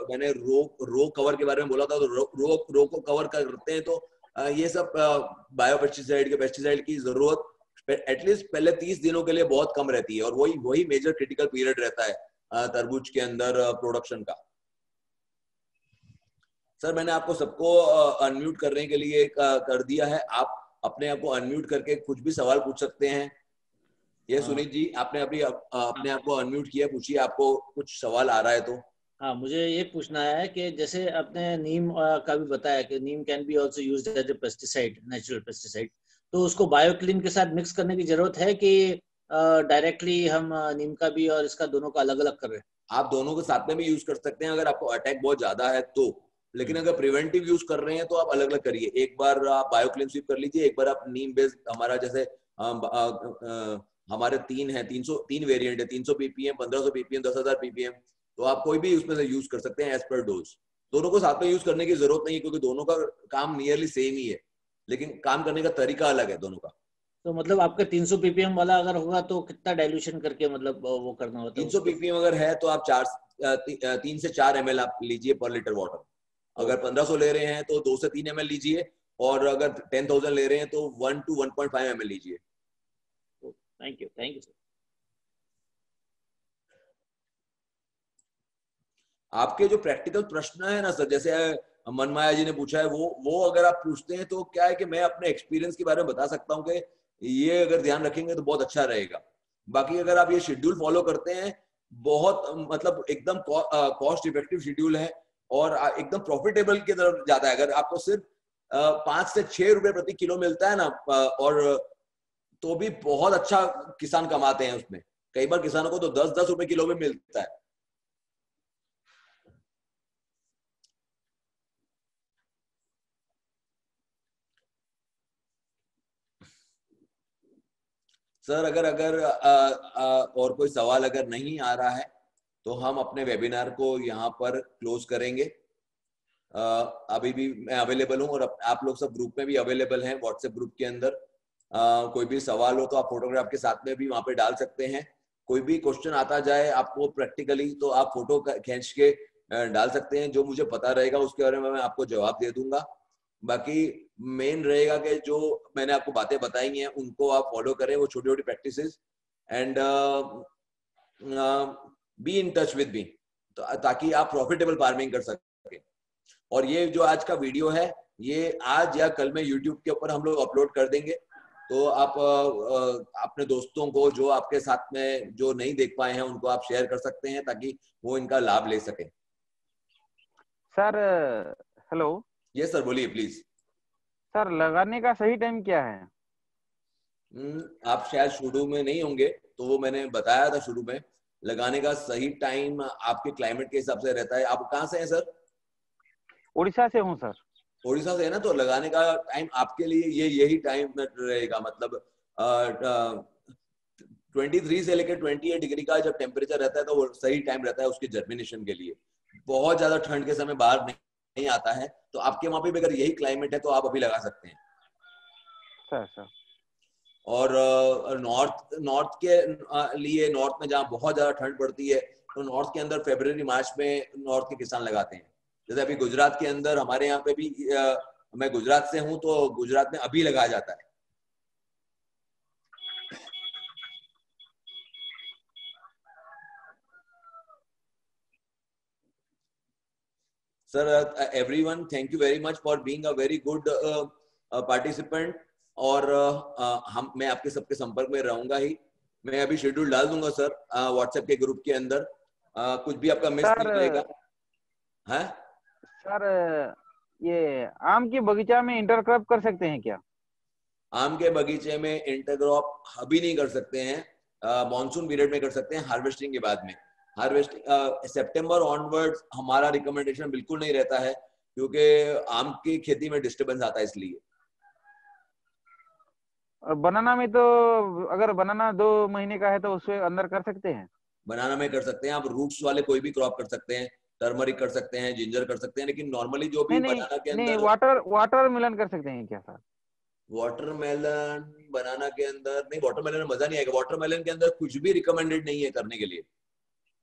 A: मैंने रो कवर के बारे में बोला था, तो रो को कवर करते हैं तो ये सब बायो पेस्टिसाइड की जरूरत एटलीस्ट पहले 30 दिनों के लिए बहुत कम रहती है और वही मेजर क्रिटिकल पीरियड रहता है तरबूज के अंदर प्रोडक्शन का। सर, मैंने आपको सबको अनम्यूट करने के लिए कर दिया है, आप अपने आप को अनम्यूट करके कुछ भी सवाल पूछ सकते हैं। ये सुनीत जी, आपने अभी अपने आप को अनम्यूट किया, पूछिए, आपको कुछ सवाल आ रहा है तो।
D: हाँ, मुझे ये पूछना है कि जैसे आपने नीम का भी बताया कि neem can be also used as a pesticide, natural pesticide, तो उसको बायोक्लीन के साथ मिक्स करने की जरूरत है कि डायरेक्टली हम नीम का भी और इसका दोनों का अलग अलग कर रहे हैं?
A: आप दोनों के साथ में भी यूज कर सकते हैं अगर आपको अटैक बहुत ज्यादा है तो, लेकिन अगर प्रिवेंटिव यूज कर रहे हैं तो आप अलग अलग करिए। एक बार आप बायोक्लीन स्वीप कर लीजिए, एक बार आप नीम बेस्ड, हमारा जैसे हमारे 3 वेरिएंट है, 300 ppm, 1500 ppm, 10,000 ppm, तो आप कोई भी उसमें से यूज कर सकते हैं एज पर डोज। दोनों को साथ में यूज करने की जरूरत नहीं है क्योंकि दोनों का काम नियरली सेम ही है, लेकिन काम करने का तरीका अलग है दोनों का।
D: तो मतलब आपके 300 ppm वाला अगर होगा तो कितना डाइल्यूशन करके मतलब वो करना होता है?
A: 300 ppm अगर है तो आप 3 से 4 ml आप लीजिए पर लीटर वाटर। अगर 1500 ले रहे हैं तो 2 से 3 ml लीजिए, और अगर 10,000 ले रहे हैं तो 1 to 1.5 ml लीजिए।
D: Thank you sir.
A: आपके जो प्रैक्टिकल प्रश्न है ना सर, जैसे मनमाया जी ने पूछा है, वो अगर आप पूछते हैं तो क्या है कि मैं अपने एक्सपीरियंस के बारे में बता सकता हूँ कि ये अगर ध्यान रखेंगे तो बहुत अच्छा रहेगा। बाकी अगर आप ये शेड्यूल फॉलो करते हैं, बहुत मतलब एकदम कॉस्ट इफेक्टिव शेड्यूल है और एकदम प्रॉफिटेबल की तरफ जाता है। अगर आपको सिर्फ 5 से 6 रुपए प्रति किलो मिलता है ना, और तो भी बहुत अच्छा किसान कमाते हैं उसमें। कई बार किसानों को तो 10-10 रुपए किलो में मिलता है। सर, अगर और कोई सवाल अगर नहीं आ रहा है तो हम अपने वेबिनार को यहाँ पर क्लोज करेंगे। अभी भी मैं अवेलेबल हूँ और आप लोग सब ग्रुप में भी अवेलेबल हैं, व्हाट्सएप ग्रुप के अंदर। कोई भी सवाल हो तो आप फोटोग्राफ के साथ में भी वहाँ पे डाल सकते हैं। कोई भी क्वेश्चन आता जाए आपको प्रैक्टिकली तो आप फोटो खींच के डाल सकते हैं, जो मुझे पता रहेगा उसके बारे में मैं आपको जवाब दे दूंगा। बाकी मेन रहेगा कि जो मैंने आपको बातें बताई हैं उनको आप फॉलो करें, वो छोटी छोटी practices, and be in touch with me, ताकि आप प्रॉफिटेबल फार्मिंग कर सकें। और ये जो आज का वीडियो है ये आज या कल में यूट्यूब के ऊपर हम लोग अपलोड कर देंगे। तो आप अपने दोस्तों को जो आपके साथ में जो नहीं देख पाए हैं उनको आप शेयर कर सकते हैं ताकि वो इनका लाभ ले सकें।
C: Sir hello.
A: ये सर बोलिए प्लीज।
C: सर लगाने का सही टाइम क्या है?
A: आप शायद शुरू में नहीं होंगे, तो वो मैंने बताया था शुरू में, लगाने का सही टाइम आपके क्लाइमेट के हिसाब से रहता है। आप कहाँ से हैं सर?
C: उड़ीसा से हूँ सर।
A: उड़ीसा से है ना, तो लगाने का टाइम आपके लिए यही टाइम रहेगा। मतलब 23 से लेकर 28 डिग्री का जब टेम्परेचर रहता है तो वो सही टाइम रहता है उसके जर्मिनेशन के लिए। बहुत ज्यादा ठंड के समय बाहर नहीं आता है, तो आपके वहां पे भी अगर यही क्लाइमेट है तो आप अभी लगा सकते हैं
C: सर।
A: और नॉर्थ के लिए, नॉर्थ में जहाँ बहुत ज्यादा ठंड पड़ती है, तो नॉर्थ के अंदर फरवरी मार्च में नॉर्थ के किसान लगाते हैं। जैसे अभी गुजरात के अंदर, हमारे यहाँ पे भी मैं गुजरात से हूँ, तो गुजरात में अभी लगाया जाता है। Sir everyone, thank you very much for being a very good participant. और मैं आपके सबके संपर्क में रहूंगा ही। मैं अभी शेड्यूल डाल दूंगा सर व्हाट्सएप के ग्रुप के अंदर। कुछ भी आपका मिस नहीं करेगा। है
C: सर ये आम की बगीचा में इंटरक्रॉप कर सकते हैं क्या?
A: आम के बगीचे में इंटरक्रॉप अभी नहीं कर सकते हैं, मॉनसून पीरियड में कर सकते हैं, हार्वेस्टिंग के बाद में। हार्वेस्टिंग सितंबर ऑनवर्ड्स हमारा रिकमेंडेशन बिल्कुल नहीं रहता है, क्योंकि आम की खेती में डिस्टर्बेंस आता है इसलिए।
C: और बनाना में तो अगर बनाना 2 महीने का है तो उसके अंदर कर सकते हैं।
A: बनाना में कर सकते हैं आप, रूट्स वाले कोई भी क्रॉप कर सकते हैं, टर्मरिक कर सकते हैं, जिंजर कर सकते हैं, लेकिन नॉर्मली जो भी
C: नहीं
A: बनाना के
C: नहीं,
A: अंदर।
C: वाटरमेलन कर सकते हैं क्या सर?
A: वाटरमेलन बनाना के अंदर नहीं, वाटरमेलन में मजा नहीं आएगा। वाटरमेलन के अंदर कुछ भी रिकमेंडेड नहीं है करने के लिए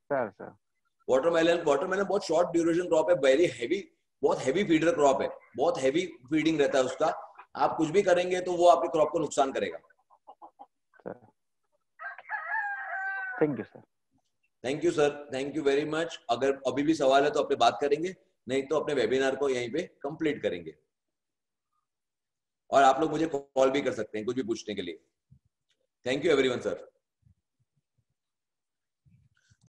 C: सर।
A: वाटरमेलन बहुत शॉर्ट ड्यूरेशन क्रॉप है, वेरी हैवी, बहुत हैवी फीडर क्रॉप है, बहुत हैवी फीडिंग रहता है उसका। आप कुछ भी करेंगे तो वो आपके क्रॉप को नुकसान करेगा।
C: Thank you sir.
A: Thank you sir, thank you very much. अगर अभी भी सवाल है तो अपने बात करेंगे, नहीं तो अपने वेबिनार को यहीं पे कंप्लीट करेंगे। और आप लोग मुझे कॉल भी कर सकते हैं कुछ भी पूछने के लिए। Thank you everyone sir.